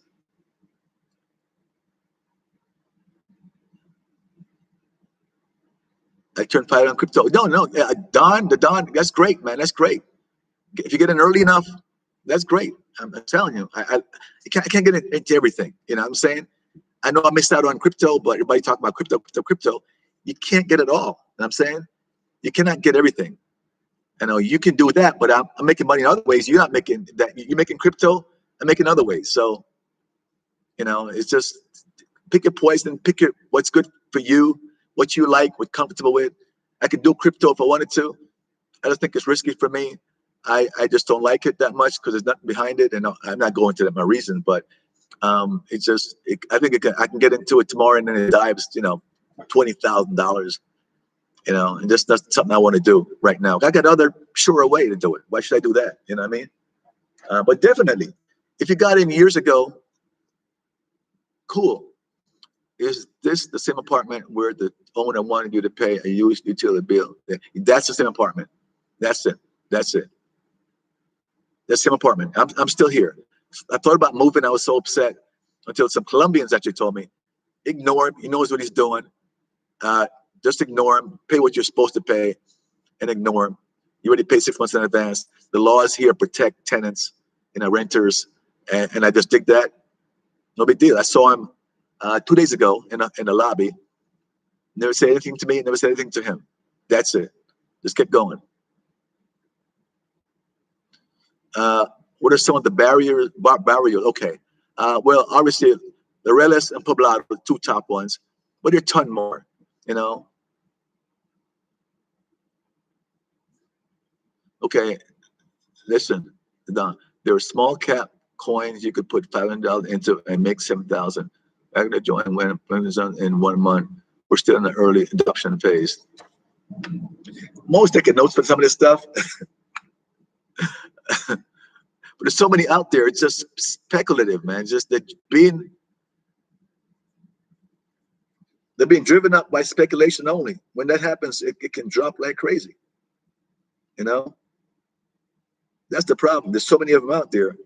I turned 5 on crypto. No, Don, that's great, man. That's great. If you get in early enough, that's great. I'm telling you, I can't get into everything. You know what I'm saying? I know I missed out on crypto, but everybody talking about crypto. You can't get it all. You know what I'm saying? You cannot get everything. I know you can do that, but I'm making money in other ways. You're not making that. You're making crypto. I'm making other ways. So, you know, it's just pick your poison, pick what's good for you, what you like, what comfortable with. I could do crypto if I wanted to. I just think it's risky for me. I just don't like it that much because there's nothing behind it, and I'm not going to that my reason. But it's just I think I can get into it tomorrow, and then it dives, you know, $20,000. You know, and just that's something I want to do right now. I got other surer way to do it. Why should I do that? You know what I mean? But definitely, if you got in years ago, cool. Is this the same apartment where the owner wanted you to pay a used utility bill? That's the same apartment. That's it. That's the same apartment. I'm still here. I thought about moving. I was so upset until some Colombians actually told me, ignore him. He knows what he's doing. Just ignore him. Pay what you're supposed to pay and ignore him. You already paid 6 months in advance. The laws here protect tenants, you know, renters. And I just dig that. No big deal. I saw him 2 days ago in the lobby. Never said anything to me, never said anything to him. That's it. Just kept going. What are some of the barriers? Okay. Well, obviously, the Reles and Poblado are the 2 top ones. What are a ton more? You know? Okay, listen. There are small cap coins you could put $500 into and make 7,000. I'm gonna join when it's done in 1 month. We're still in the early adoption phase. Most taking notes for some of this stuff. But there's so many out there. It's just speculative, man. Just that they're being driven up by speculation only. When that happens, it can drop like crazy. You know, that's the problem. There's so many of them out there.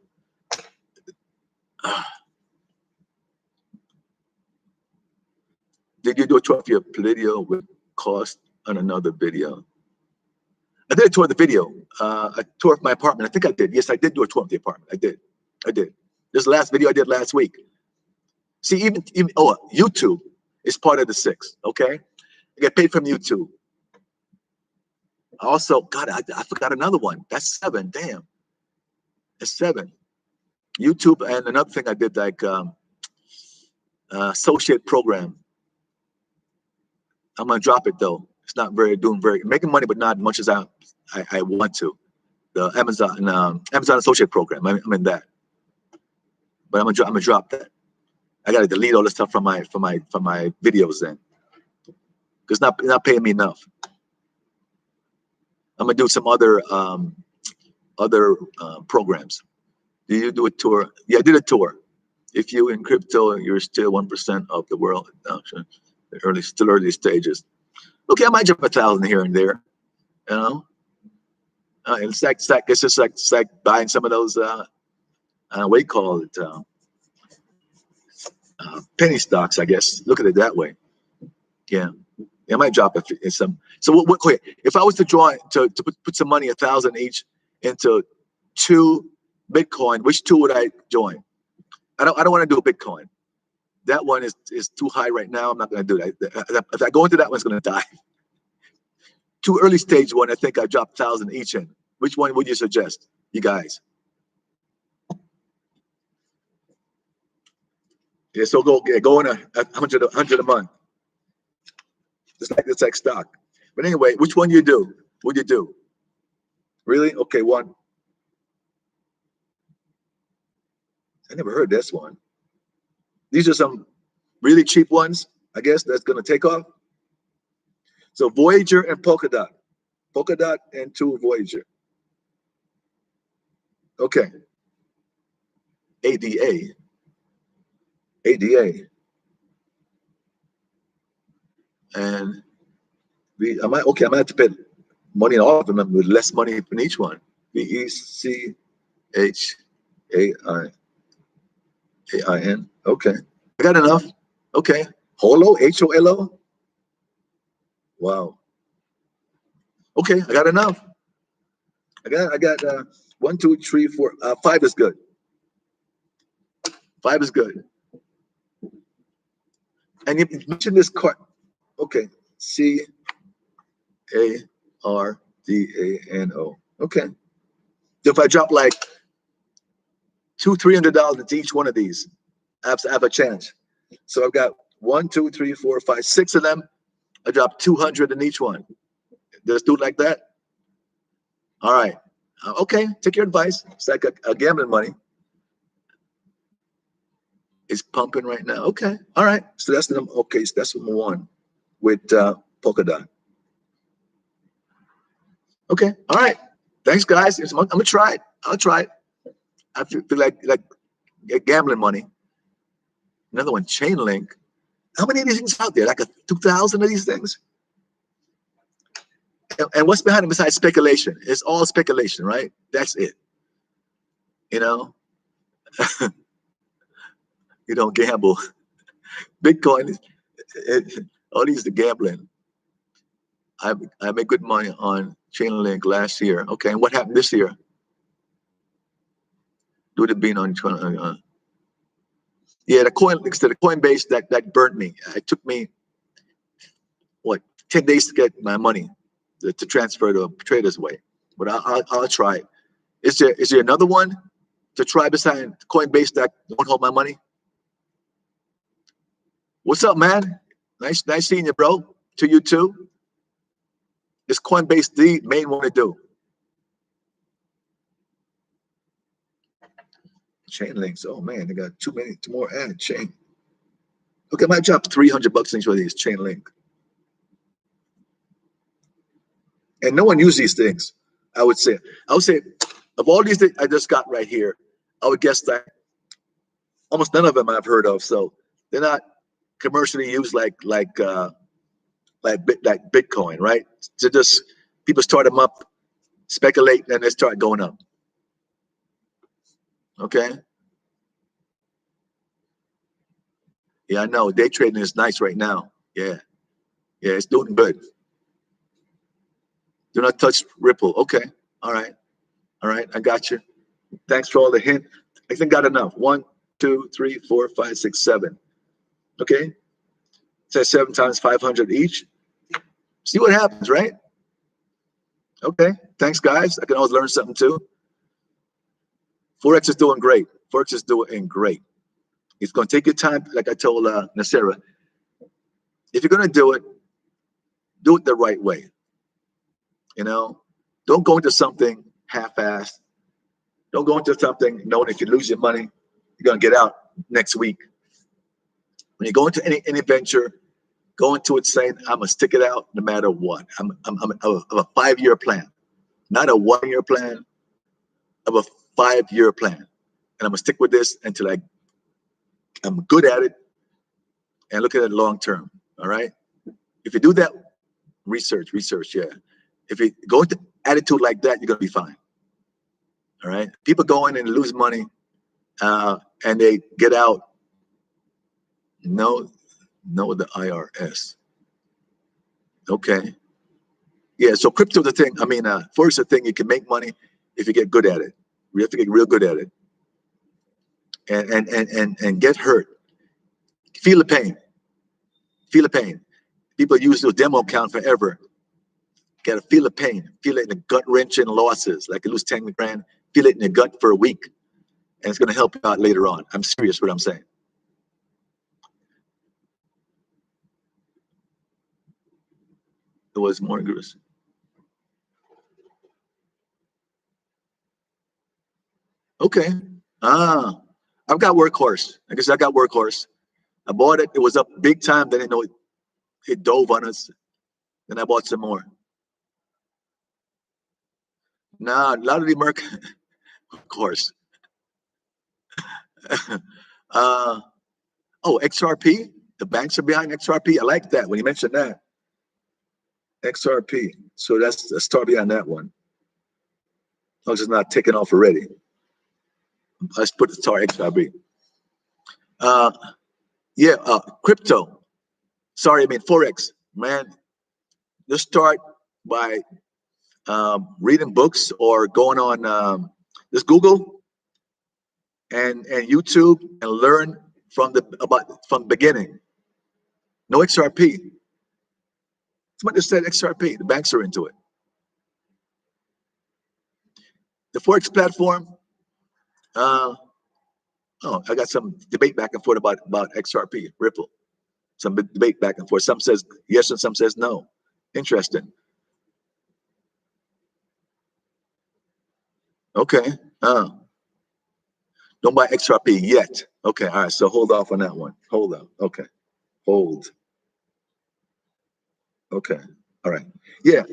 Did you do a tour of your video with cost on another video? I did a tour of the video. A tour of my apartment. I think I did. Yes, I did do a tour of the apartment. I did. This last video I did last week. See, even YouTube is part of the 6. Okay, I get paid from YouTube. Also, God, I forgot another one. That's 7. Damn, that's 7. YouTube, and another thing I did, like associate program. I'm gonna drop it though. It's not making money, but not as much as I want to. The Amazon associate program. I'm in that, but I'm gonna drop that. I gotta delete all the stuff from my videos then, because it's not paying me enough. I'm gonna do some other programs. Do you do a tour? Yeah, I did a tour. If you in crypto, you're still 1% of the world adoption. Still early stages. Okay, I might jump 1,000 here and there. You know, it's just like buying some of those what do you call it? Penny stocks, I guess. Look at it that way. Yeah, I might drop it some. So what? Wait, if I was to put some money, 1,000 each, into 2 Bitcoin, which 2 would I join? I don't want to do a Bitcoin. That one is too high right now. I'm not going to do that. If I go into that one's going to die. 2 early stage one, I think I dropped 1,000 each in. Which one would you suggest, you guys? Yeah, so go in 100 a month. It's like stock. But anyway, which one you do? Would you do? Really? Okay, 1. I never heard this one. These are some really cheap ones, I guess, that's going to take off. So Voyager and Polkadot. Polkadot and 2 Voyager. Okay. ADA. And I might have to pay money on all of them with less money in each one. VECHAIN. Okay. I got enough. Okay. HOLO, HOLO. Wow. Okay, I got enough. I got 1, 2, 3, 4. 5 is good. 5 is good. And you mentioned this card. Okay. CARDANO. Okay. If I drop like $200-300 into each one of these, I have a chance. So I've got 1, 2, 3, 4, 5, 6 of them. I drop 200 in each one. Just do it like that. All right. Okay. Take your advice. It's like a gambling money. It's pumping right now. Okay. All right. So that's number. Okay. So that's number 1 with Polkadot. Okay. All right. Thanks, guys. I'm gonna try it. I'll try it. I feel like gambling money. Another one, Chainlink. How many of these things out there? Like 2,000 of these things? And what's behind it besides speculation? It's all speculation, right? That's it. You know? You don't gamble. Bitcoin, all these are gambling. I made good money on Chainlink last year. Okay, and what happened this year? Would have been on yeah, the Coinbase that burnt me. It took me what 10 days to get my money to transfer to Trader's Way. But I'll try it. Is there another one to try beside Coinbase that won't hold my money? What's up, man? Nice seeing you, bro. To you too. This Coinbase D may want to do. Chain links. Oh man, they got two more add chain. Okay, I might drop $300 into these chain link. And no one uses these things. I would say of all these that I just got right here, I would guess that almost none of them I've heard of. So they're not commercially used like Bitcoin, right? So just people start them up, speculate, and they start going up. Okay. Yeah, I know. Day trading is nice right now. Yeah. Yeah, it's doing good. Do not touch Ripple. Okay. All right. All right. I got you. Thanks for all the hint. I think got enough. 1, 2, 3, 4, 5, 6, 7. Okay. It says 7 times 500 each. See what happens, right? Okay. Thanks, guys. I can always learn something too. Forex is doing great. Forex is doing great. It's going to take your time, like I told Nasera. If you're going to do it the right way. You know, don't go into something half-assed. Don't go into something knowing if you lose your money, you're going to get out next week. When you go into any venture, go into it saying, I'm going to stick it out no matter what. I'm of a 5-year plan, not a 1-year plan, of a 5-year plan. And I'm going to stick with this until I'm good at it and look at it long term. All right. If you do that, research, yeah. If you go into attitude like that, you're going to be fine. All right. People go in and lose money and they get out. No, the IRS. Okay. Yeah. So crypto the thing. I mean, forex the thing. You can make money if you get good at it. You have to get real good at it. And get hurt. Feel the pain. Feel the pain. People use those demo account forever. Got to feel the pain. Feel it in the gut wrenching losses. Like you lose 10 grand. Feel it in your gut for a week. And it's going to help you out later on. I'm serious what I'm saying. It was more aggressive. Okay. I've got Workhorse. I guess I got Workhorse. I bought it. It was up big time. Then it dove on us. Then I bought some more. Nah, a lot of the Merc, of course. Oh, XRP. The banks are behind XRP. I like that when you mentioned that. XRP. So let's start behind that one. As long as it's not taken off already. Let's put the star XRP. Yeah, crypto. Sorry, I mean Forex. Man, just start by reading books or going on just Google and YouTube and learn from the beginning. No XRP. Somebody just said XRP. The banks are into it. The Forex platform. Oh, I got some debate back and forth about XRP, Ripple. Some debate back and forth. Some says yes and some says no. Interesting. Okay. Don't buy XRP yet. Okay. All right. So hold off on that one. Hold on. Okay. Hold. Okay. All right. Yeah.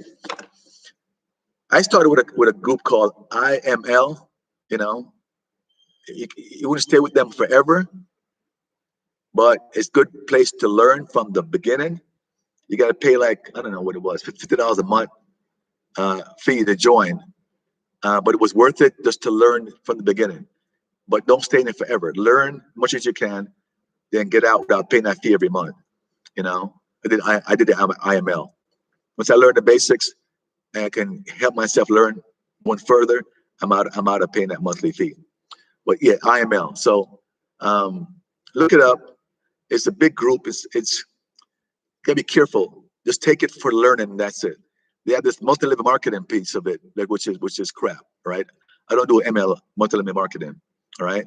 I started with a group called IML. You know, you wouldn't stay with them forever, but it's a good place to learn from the beginning. You got to pay like, I don't know what it was, $50 a month fee to join. But it was worth it just to learn from the beginning. But don't stay in it forever. Learn as much as you can, then get out without paying that fee every month. You know, I did the IML. Once I learned the basics and I can help myself learn one further, I'm out of paying that monthly fee. But yeah, IML. So look it up. It's a big group. It's gotta be careful. Just take it for learning. And that's it. They have this multi-level marketing piece of it, like which is crap, right? I don't do ML multi-level marketing, all right?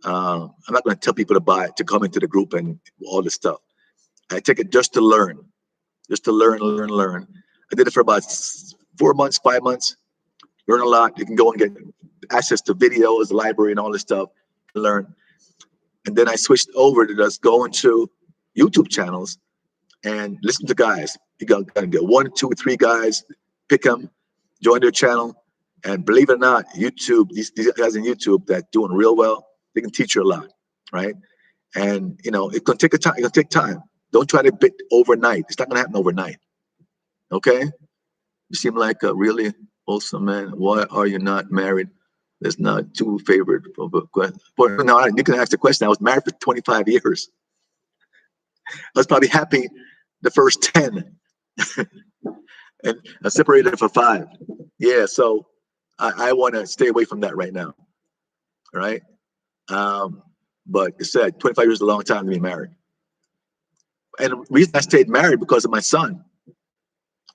I'm not going to tell people to come into the group and all this stuff. I take it just to learn, learn. I did it for about 4 months, 5 months. Learn a lot. You can go and get access to videos, the library, and all this stuff. Learn. And then I switched over to just going to YouTube channels and listen to guys. You got to get 1, 2, 3 guys, pick them, join their channel, and believe it or not, YouTube, these guys on YouTube that doing real well, they can teach you a lot, right? And you know, it can take time. It can take time. Don't try to bit overnight. It's not gonna happen overnight. Okay? You seem like a really wholesome man. Why are you not married? There's not too favored. But no, you can ask the question. I was married for 25 years. I was probably happy the first 10. And I separated for 5. Yeah, so I want to stay away from that right now. Right? But it said 25 years is a long time to be married. And the reason I stayed married because of my son.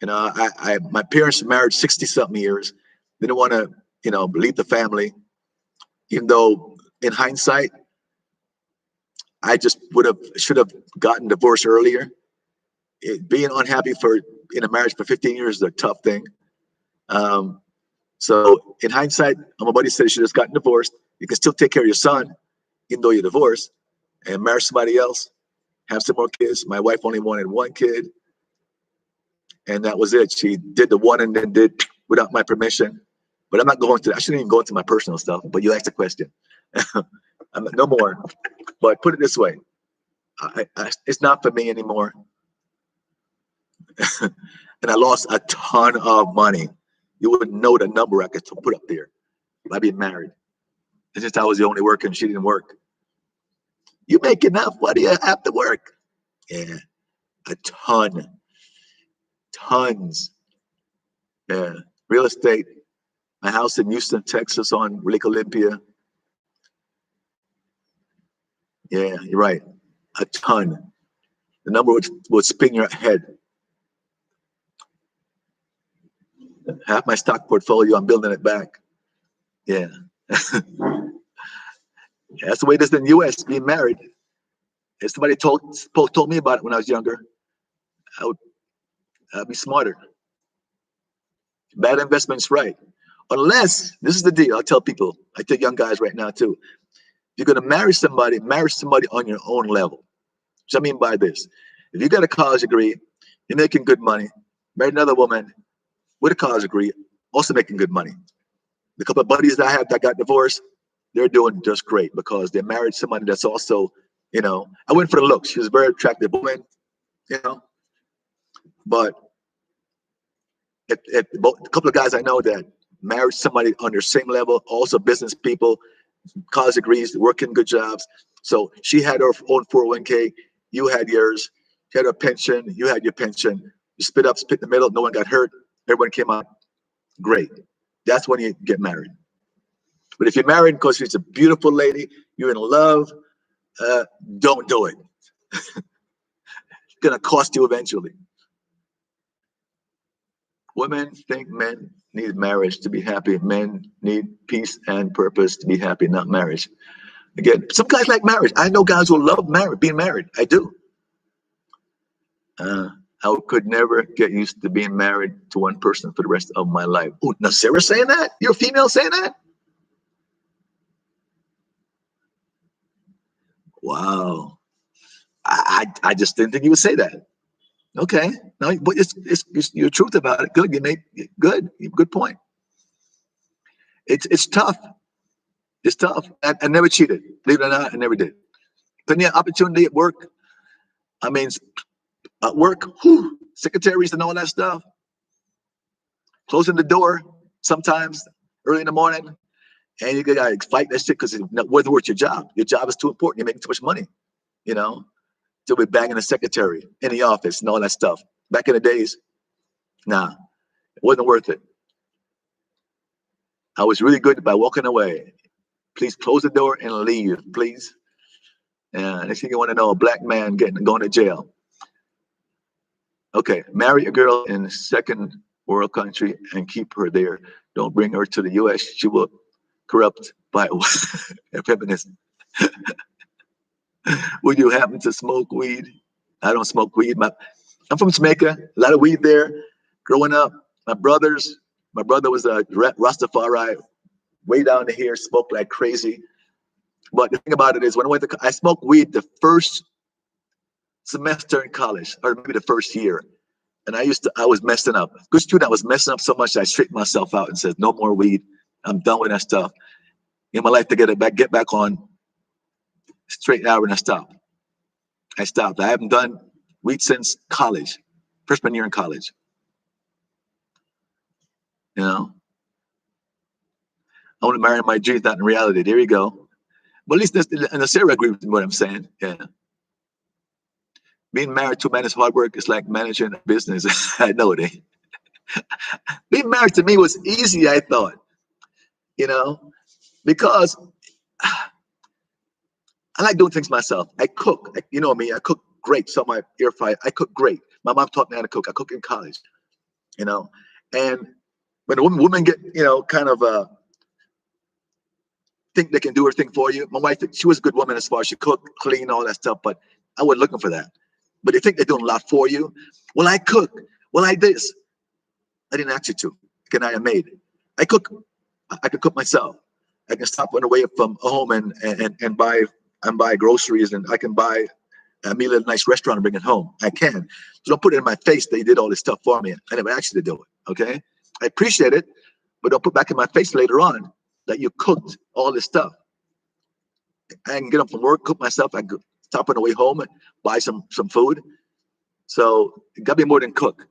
You know, my parents married 60-something years. They didn't want to, you know, leave the family. Even though in hindsight, I just should have gotten divorced earlier. Being unhappy in a marriage for 15 years is a tough thing. So in hindsight, my buddy said you should have gotten divorced. You can still take care of your son, even though you're divorced, and marry somebody else, have some more kids. My wife only wanted 1 kid, and that was it. She did the one and then did without my permission. But I'm not going to. I shouldn't even go into my personal stuff. But you asked the question. No more. But put it this way, it's not for me anymore. And I lost a ton of money. You wouldn't know the number I could put up there if I'd been married. It's just I was the only worker and she didn't work. You make enough. Why do you have to work? Yeah, a ton. Tons. Yeah. Real estate. My house in Houston, Texas on Lake Olympia. Yeah, you're right. A ton. The number would spin your head. Half my stock portfolio, I'm building it back. Yeah. That's the way it is in the US, being married. If somebody told me about it when I was younger, I'd be smarter. Bad investment's right. Unless, this is the deal, I tell young guys right now too, if you're gonna marry somebody on your own level. What I mean by this, if you got a college degree, you're making good money, marry another woman with a college degree, also making good money. The couple of buddies that I have that got divorced, they're doing just great because they married somebody that's also, you know, I went for the looks. She was a very attractive woman, you know, but a couple of guys I know that married somebody on their same level, also business people, college degrees, working good jobs. So she had her own 401k, you had yours. She had her pension, you had your pension. You split in the middle, no one got hurt, everyone came out great. That's when you get married. But if you're married because she's a beautiful lady, you're in love, don't do it. It's gonna cost you eventually. Women think men need marriage to be happy. Men need peace and purpose to be happy, not marriage. Again, some guys like marriage. I know guys who love being married. I do. I could never get used to being married to one person for the rest of my life. Oh, now Sarah's saying that? You're a female saying that? Wow. I just didn't think you would say that. Okay. No, but it's your truth about it. Good. You made good point. It's tough. It's tough. I never cheated. Believe it or not, I never did. Plenty of opportunity at work. I mean, at work, secretaries and all that stuff. Closing the door sometimes early in the morning. And you gotta fight that shit because it's not worth your job. Your job is too important. You're making too much money, you know? So we're banging the secretary in the office and all that stuff. Back in the days, nah, it wasn't worth it. I was really good by walking away. Please close the door and leave, please. And next thing you want to know, a black man going to jail. Okay, marry a girl in a second world country and keep her there. Don't bring her to the U.S. She will corrupt by feminism. Would you happen to smoke weed? I don't smoke weed. I'm from Jamaica. A lot of weed there. Growing up, my brother was a Rastafari, way down to here, smoked like crazy. But the thing about it is, when I smoked weed the first semester in college, or maybe the first year, and I was messing up. Good student, I was messing up so much that I straightened myself out and said, no more weed. I'm done with that stuff. In my life to get back on straight out, and I stopped. I haven't done weed since college, freshman year in college. You know, I want to marry my dreams, not in reality. There you go. But at least, and Sarah agrees with what I'm saying. Yeah. Being married to a man is hard work. It's like managing a business. I know it ain't. Being married to me was easy, I thought, you know, because I like doing things myself. I cook, you know me, I cook great. So my air fryer, I cook great. My mom taught me how to cook. I cook in college, you know. And when a woman get, you know, kind of think they can do everything for you. My wife, she was a good woman as far as she cooked, clean, all that stuff, but I wasn't looking for that. But they think they're doing a lot for you. Well, I cook. Well, I this. I didn't ask you to. Can I have made? I cook. I can cook myself. I can stop on the way from home and buy groceries, and I can buy a meal at a nice restaurant and bring it home. I can. So don't put it in my face that you did all this stuff for me. I never asked you to do it. Okay? I appreciate it, but don't put back in my face later on that you cooked all this stuff. I can get up from work, cook myself. I can stop on the way home and buy some food. So it got to be more than cook.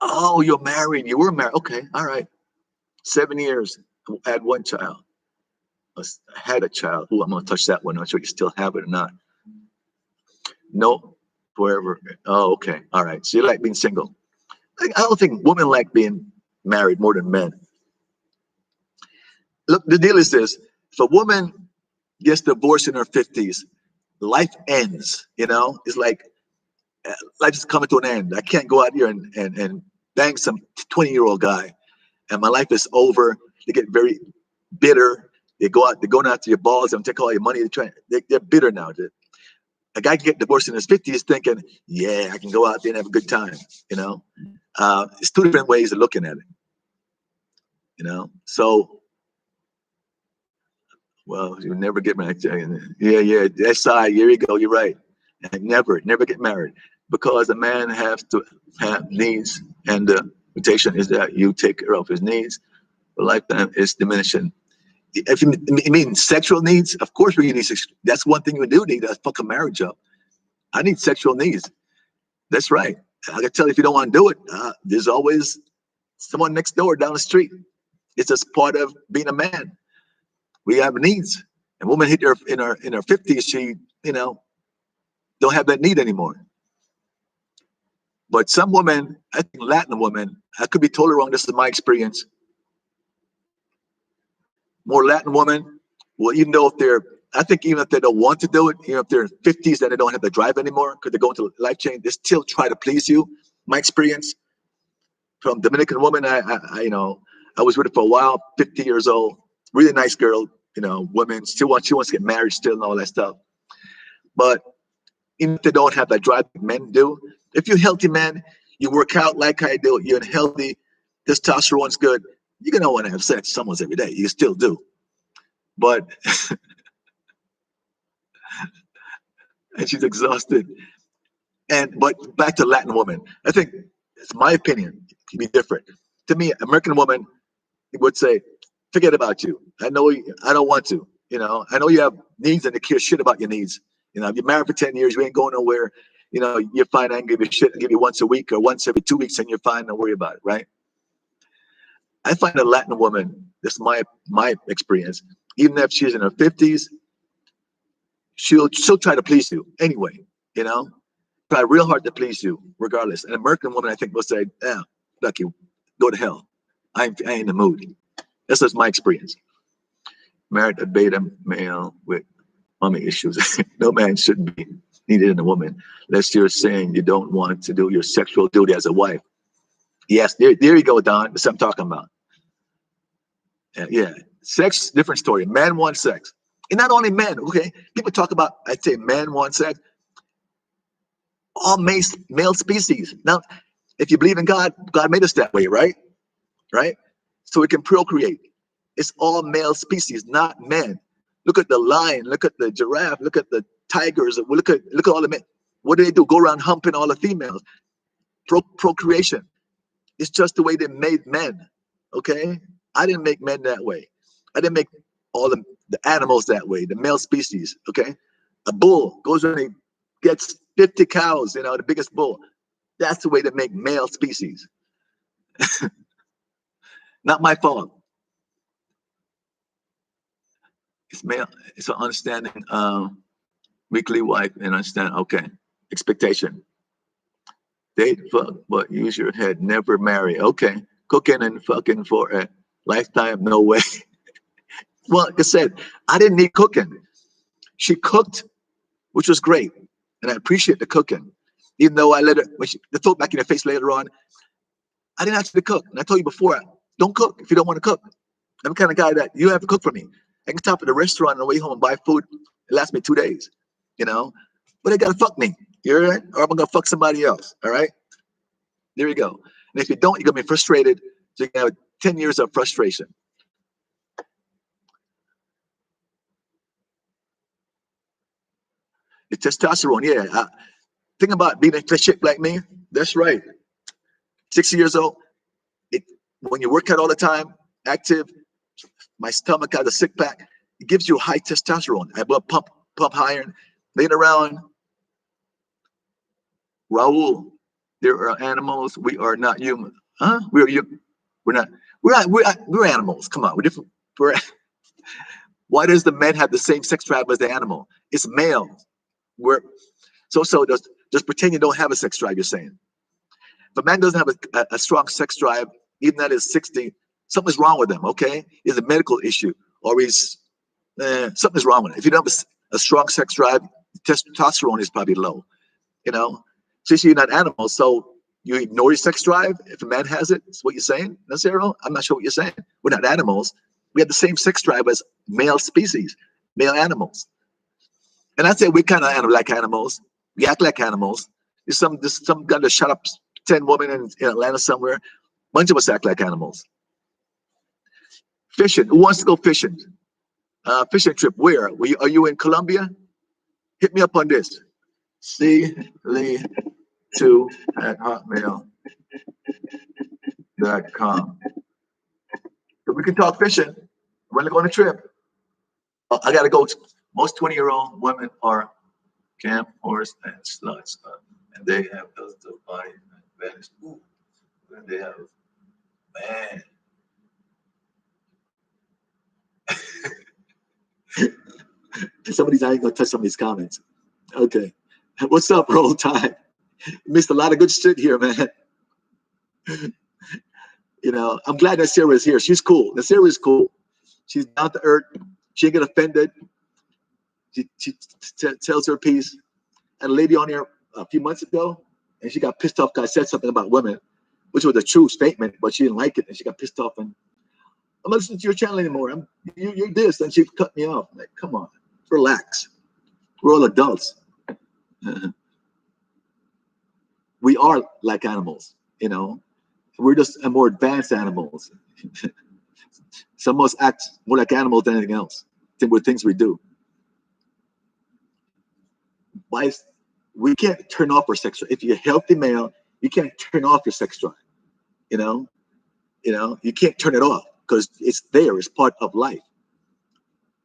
Oh, you're married. You were married. Okay, all right. 7 years. I had one child. I had a child. Oh, I'm gonna touch that one. I'm not sure you still have it or not. No, forever. Oh, okay. All right. So you like being single. I don't think women like being married more than men. Look, the deal is this. If a woman gets divorced in her 50s, life ends, you know? It's like life is coming to an end. I can't go out here and bang some 20-year-old guy and my life is over. They get very bitter. They're going after your balls and take all your money. They're bitter now. A guy can get divorced in his 50s thinking, yeah, I can go out there and have a good time, you know? It's two different ways of looking at it, you know? So, well, you never get married. Yeah, SI, here you go, you're right. And never get married because a man has to have needs, and the invitation is that you take care of his needs. The lifetime is diminishing. If you mean sexual needs, of course we need. That's one thing you do need. That's fuck a marriage up. I need sexual needs. That's right. I can tell you if you don't want to do it, there's always someone next door down the street. It's just part of being a man. We have needs. And women hit her in her 50s, she, you know, don't have that need anymore. But some women, I think Latin women, I could be totally wrong. This is my experience. More Latin women, well, even though I think even if they don't want to do it, even if they're in 50s and they don't have the drive anymore because they're going to life change, they still try to please you. My experience from Dominican woman, I you know, I was with her for a while, 50 years old, really nice girl, you know, women, she wants to get married still and all that stuff. But even if they don't have that drive like men do, if you're a healthy man, you work out like I do, you're healthy, testosterone's good, you're gonna want to have sex almost every day. You still do. But and she's exhausted. But back to Latin woman, I think it's my opinion, it can be different. To me, American woman would say, forget about you. I know I don't want to. You know, I know you have needs and they care shit about your needs. You know, if you're married for 10 years, you ain't going nowhere. You know, you're fine. I can give you shit and give you once a week or once every 2 weeks and you're fine. Don't worry about it, right? I find a Latin woman, this is my experience, even if she's in her 50s, she'll try to please you anyway, you know? Try real hard to please you, regardless. An American woman, I think, will say, yeah, fuck you, go to hell. I ain't in the mood. That's just my experience. Married a beta male with mommy issues. No man should be needed in a woman unless you're saying you don't want to do your sexual duty as a wife. Yes, there you go, Don. That's what I'm talking about. Yeah, Sex, different story. Man wants sex. And not only men, okay? People talk about, I say man wants sex. All male species. Now, if you believe in God, God made us that way, right? Right? So we can procreate. It's all male species, not men. Look at the lion, look at the giraffe, look at the tigers, look at all the men. What do? Go around humping all the females. Procreation. It's just the way they made men. Okay? I didn't make men that way. I didn't make all the animals that way, the male species. Okay? A bull goes and he gets 50 cows, you know, the biggest bull. That's the way to make male species. Not my fault. It's male. It's an understanding. Weekly wife and understand. Okay. Expectation. Date, fuck, but use your head. Never marry. Okay. Cooking and fucking for a lifetime. No way. Well, like I said, I didn't need cooking. She cooked, which was great. And I appreciate the cooking. Even though I let her, when she, the thought back in her face later on, I didn't ask her to cook. And I told you before, don't cook if you don't want to cook. I'm the kind of guy that you have to cook for me. I can stop at a restaurant on the way home and buy food. It lasts me 2 days, you know? But they got to fuck me, you all right? Or I'm going to fuck somebody else, all right? There you go. And if you don't, you're going to be frustrated. So you can have 10 years of frustration. The testosterone, yeah. Think about being a chick like me. That's right. 60 years old. When you work out all the time, active, my stomach has a six pack. It gives you high testosterone. I blood pump higher. Later around, Raul, there are animals. We are not human. Huh? We're not. We're animals. Come on. We're different. Why does the man have the same sex drive as the animal? It's male. So just pretend you don't have a sex drive. You're saying if a man doesn't have a strong sex drive, even at his 60, something's wrong with him. Okay, it's a medical issue, or something's wrong with him. If you don't have a strong sex drive, testosterone is probably low. You know, so you're not animals. So you ignore your sex drive if a man has it. That's what you're saying, Nazero? I'm not sure what you're saying. We're not animals. We have the same sex drive as male species, male animals. And I say we kind of like animals. We act like animals. There's some guy that shut up 10 women in Atlanta somewhere. Bunch of us act like animals. Fishing. Who wants to go fishing? Fishing trip. Where? Are you in Colombia? Hit me up on this. clee2@hotmail.com. So we can talk fishing. We're going on a trip. I got to go. Most 20-year-old women are camp horse and sluts. And they have those body and vanish. Ooh. And they have, man. Somebody's not even going to touch some of these comments. Okay. What's up, roll time? Missed a lot of good shit here, man. You know, I'm glad Nasira is here. She's cool. Nasira is cool. She's down to earth. She ain't get offended. She tells her piece. And a lady on here a few months ago, and she got pissed off because I said something about women, which was a true statement, but she didn't like it, and she got pissed off. And I'm not listening to your channel anymore. You're this, and she cut me off. I'm like, come on, relax. We're all adults. We are like animals, you know. We're just more advanced animals. Some of us act more like animals than anything else. With things we do. We can't turn off our sex drive. If you're a healthy male, you can't turn off your sex drive. You know, you can't turn it off because it's there. It's part of life.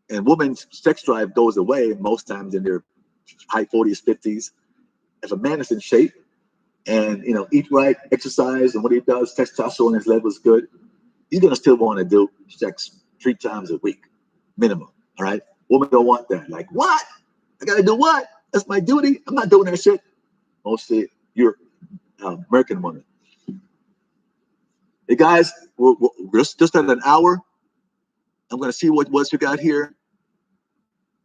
And women's sex drive goes away most times in their high 40s, 50s. If a man is in shape and eat right, exercise, and what he does, testosterone in his level is good, he's gonna still want to do sex 3 times a week, minimum. All right. Women don't want that. Like, what? I gotta do what? That's my duty. I'm not doing that shit. Mostly you're American women. Hey guys, we're just at an hour. I'm gonna see what we got here.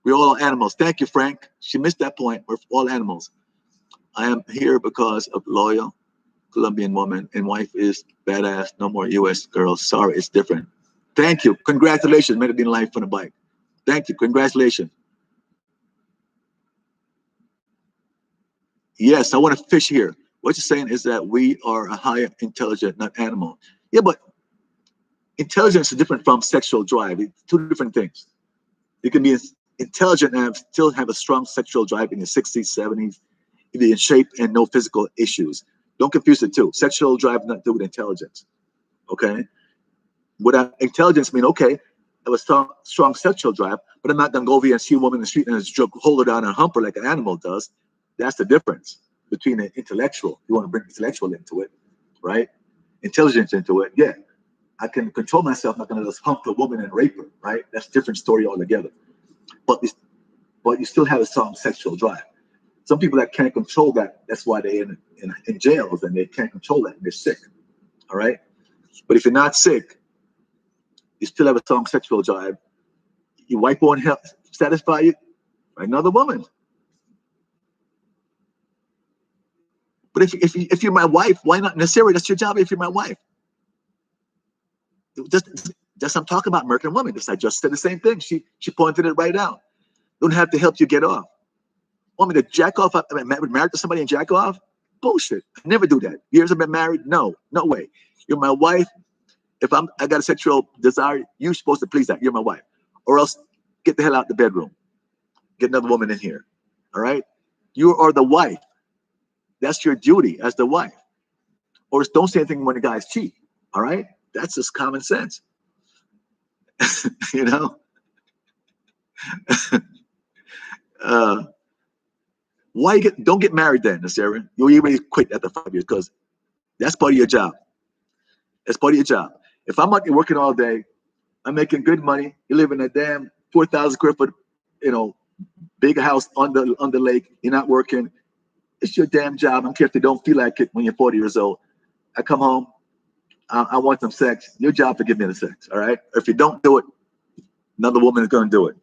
We're all animals. Thank you, Frank. She missed that point. We're all animals. I am here because of loyal Colombian woman and wife is badass. No more U.S. girls. Sorry, it's different. Thank you. Congratulations, Medellin Life on a bike. Thank you. Congratulations. Yes, I want to fish here. What you're saying is that we are a higher intelligent, not animal. Yeah, but intelligence is different from sexual drive. It's two different things. You can be intelligent and still have a strong sexual drive in your 60s, 70s, be in shape and no physical issues. Don't confuse the two. Sexual drive not do with intelligence. Okay? Without intelligence mean, okay, I have a strong sexual drive, but I'm not gonna go over here and see a woman in the street and just hold her down and hump her like an animal does. That's the difference between an intellectual. You want to bring intellectual into it, right? Intelligence into it. Yeah, I can control myself. I'm not gonna just hump a woman and rape her, right? That's a different story altogether. But you still have a strong sexual drive. Some people that can't control that, that's why they're in jails and they can't control that and they're sick. All right. But if you're not sick, you still have a strong sexual drive. Your wife won't help satisfy you, another woman. But if you're my wife, why not? Nasiri, that's your job if you're my wife. Just I'm talking about American women. I just said the same thing. She pointed it right out. Don't have to help you get off. Want me to jack off? I'm married to somebody and jack off? Bullshit. I never do that. Years I've been married? No way. You're my wife. If I got a sexual desire, you're supposed to please that. You're my wife. Or else get the hell out the bedroom. Get another woman in here. All right? You are the wife. That's your duty as the wife. Or don't say anything when the guys cheat. All right? That's just common sense. You know? Why don't get married then, Sarah? You already quit after 5 years because that's part of your job. That's part of your job. If I'm out there working all day, I'm making good money. You live in a damn 4,000 square foot, big house on the lake. You're not working. It's your damn job. I don't care if they don't feel like it when you're 40 years old. I come home. I want some sex. Your job to give me the sex. All right. If you don't do it, another woman is going to do it.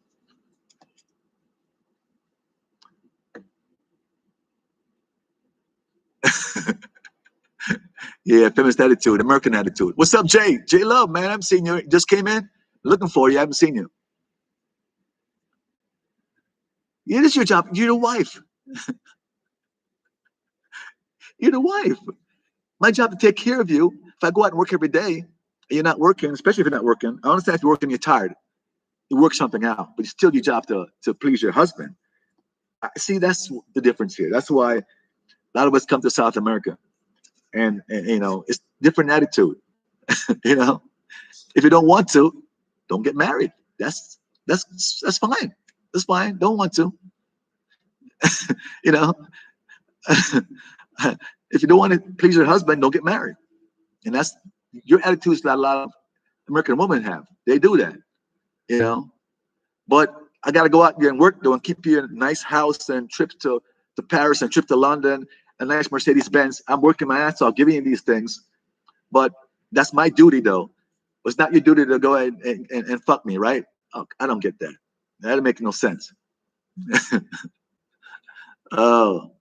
Yeah, feminist attitude, American attitude. What's up, Jay? Jay Love, man. I haven't seen you. Just came in. Looking for you. I haven't seen you. It is your job. You're the wife. You're the wife. My job to take care of you. If I go out and work every day, and you're not working, especially if you're not working, I understand if you're working, you're tired. You work something out, but it's still your job to please your husband. See, that's the difference here. That's why a lot of us come to South America, and it's different attitude. If you don't want to, don't get married. That's fine. That's fine. Don't want to. If you don't want to please your husband, don't get married. And that's your attitudes that a lot of American women have. They do that, But I got to go out there and work though and keep you in a nice house and trips to Paris and trip to London, a nice Mercedes Benz. I'm working my ass off giving you these things, but that's my duty though. It's not your duty to go ahead and fuck me, right? Oh, I don't get that. That makes no sense. Oh.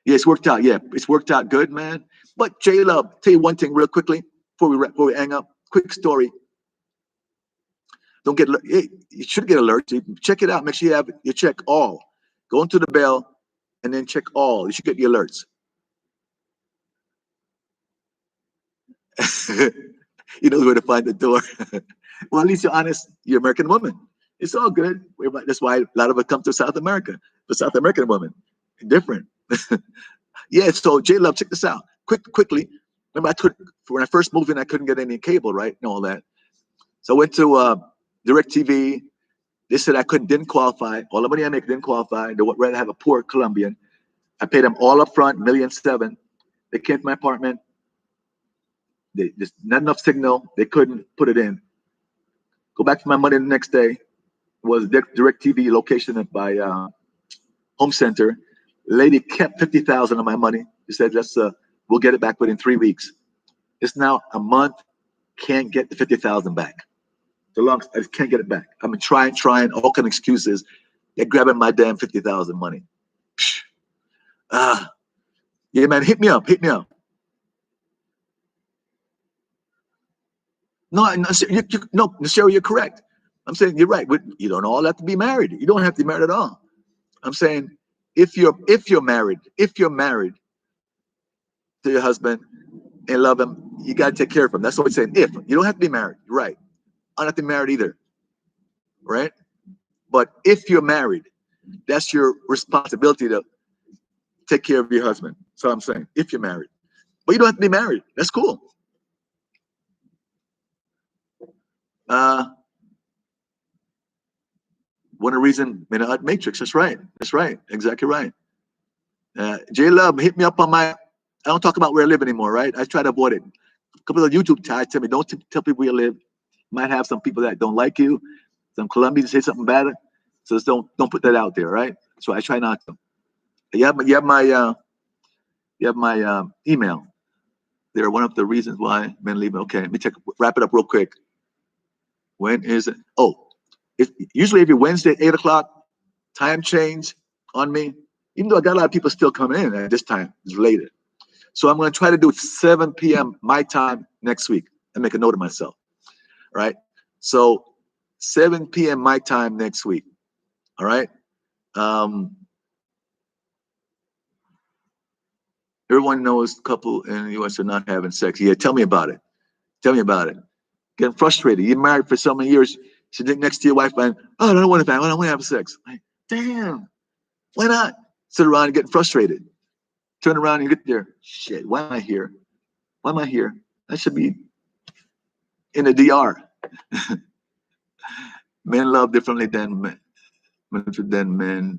Yeah, it's worked out. Yeah, it's worked out good, man. But J Love, tell you one thing real quickly before we hang up. Quick story. Don't get you should get alerts. Check it out. Make sure you check all. Go into the bell and then check all. You should get the alerts. You know where to find the door. Well, at least you're honest. You're an American woman. It's all good. That's why a lot of us come to South America. The South American woman, different. Yeah. So J Love, check this out. Quickly. Remember, when I first moved in, I couldn't get any cable, right, and all that. So I went to DirecTV. They said I didn't qualify. All the money I make didn't qualify. They would rather have a poor Colombian. I paid them all up front, $1.7 million. They came to my apartment. There's not enough signal. They couldn't put it in. Go back to my money the next day. It was DirecTV location by Home Center. Lady kept $50,000 of my money. She said, we'll get it back within 3 weeks. It's now a month. Can't get the $50,000 back. I just can't get it back. I've been trying, all kind of excuses. They're grabbing my damn $50,000 money. Yeah, man, hit me up. No, no, no, Sarah, you're correct. I'm saying you're right. You don't all have to be married. You don't have to be married at all. I'm saying if you're married to your husband and love him, you got to take care of him. That's what we're saying. If you don't have to be married, you're right. I don't have to be married either, right? But if you're married, that's your responsibility to take care of your husband. So I'm saying if you're married, but you don't have to be married. That's cool. One of the reason, Matrix. That's right. That's right. Exactly right. J Love, hit me up on my. I don't talk about where I live anymore, right? I try to avoid it. A couple of YouTube guys tell me, don't tell people where you live. You might have some people that don't like you, some Colombians say something bad, so just don't put that out there, right? So I try not to. You have my email. They're one of the reasons why men leave. Okay, let me wrap it up real quick. When is it? Oh, it's usually every Wednesday, 8 o'clock. Time change on me. Even though I got a lot of people still coming in at this time, it's later. So I'm going to try to do it 7 p.m. my time next week and make a note of myself. All right. So 7 p.m. my time next week. All right. Everyone knows couple in the U.S. are not having sex. Yeah, tell me about it. Tell me about it. Getting frustrated. You're married for so many years. Sitting next to your wife and, oh, I don't want to have sex. Like, damn. Why not? Sit around and get frustrated. Turn around and get there. Shit, why am I here? Why am I here? I should be in the DR. Men love differently than men,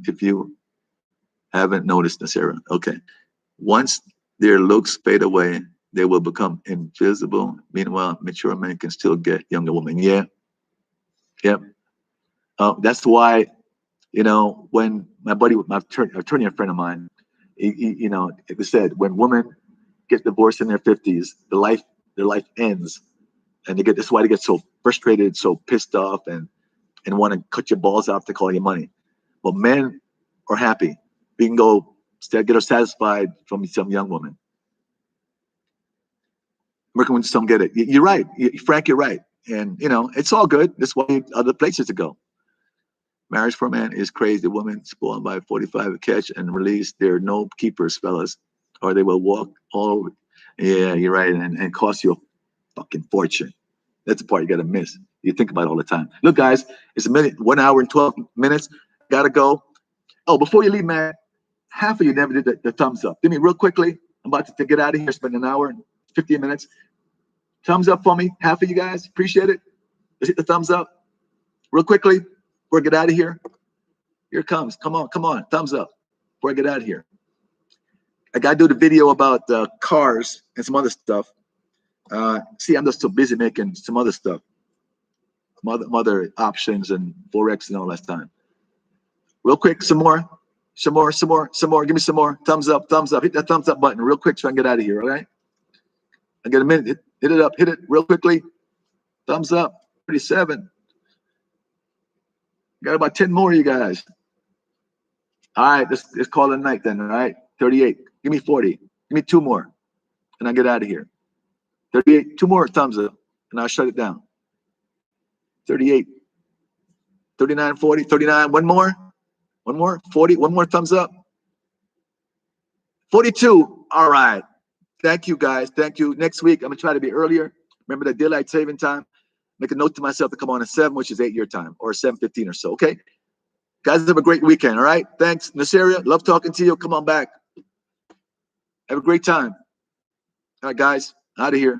if you haven't noticed this, Sarah. Okay. Once their looks fade away, they will become invisible. Meanwhile, mature men can still get younger women. Yeah. Yep. That's why, when my buddy, my attorney, a friend of mine, it was said when women get divorced in their 50s, their life ends, and that's why they get so frustrated, so pissed off, and want to cut your balls off to call you money. But men are happy. We can go get us satisfied from some young woman. Working with some get it. You're right, Frank. You're right, and it's all good. That's why other places to go. Marriage for a man is crazy. The woman spawned by 45 catch and release. There are no keepers, fellas, or they will walk all over. Yeah, you're right, and cost you a fucking fortune. That's the part you gotta miss. You think about it all the time. Look, guys, it's 1 hour and 12 minutes. Gotta go. Oh, before you leave, man, half of you never did the thumbs up. Give me real quickly. I'm about to get out of here. Spend an hour and 15 minutes. Thumbs up for me. Half of you guys. Appreciate it. Let's hit the thumbs up. Real quickly. Before I get out of here. Here it comes. Come on. Thumbs up. Before I get out of here. I gotta do the video about cars and some other stuff. See, I'm just so busy making some other stuff. Some other options and Forex and all that time. Real quick, some more. Give me some more. Thumbs up. Hit that thumbs up button real quick so I can get out of here, all right? I get a minute. Hit it up. Hit it real quickly. Thumbs up. 37. Got about 10 more, you guys. All right, let's call it a night then, all right? 38. Give me 40. Give me 2 more, and I get out of here. 38. 2 more thumbs up, and I'll shut it down. 38. 39, 40, 39. One more. 40. One more thumbs up. 42. All right. Thank you, guys. Thank you. Next week, I'm going to try to be earlier. Remember the daylight saving time? Make a note to myself to come on at 7, which is 8 your time, or 7:15 or so, okay? Guys, have a great weekend, all right? Thanks, Nasaria. Love talking to you. Come on back. Have a great time. All right, guys, out of here.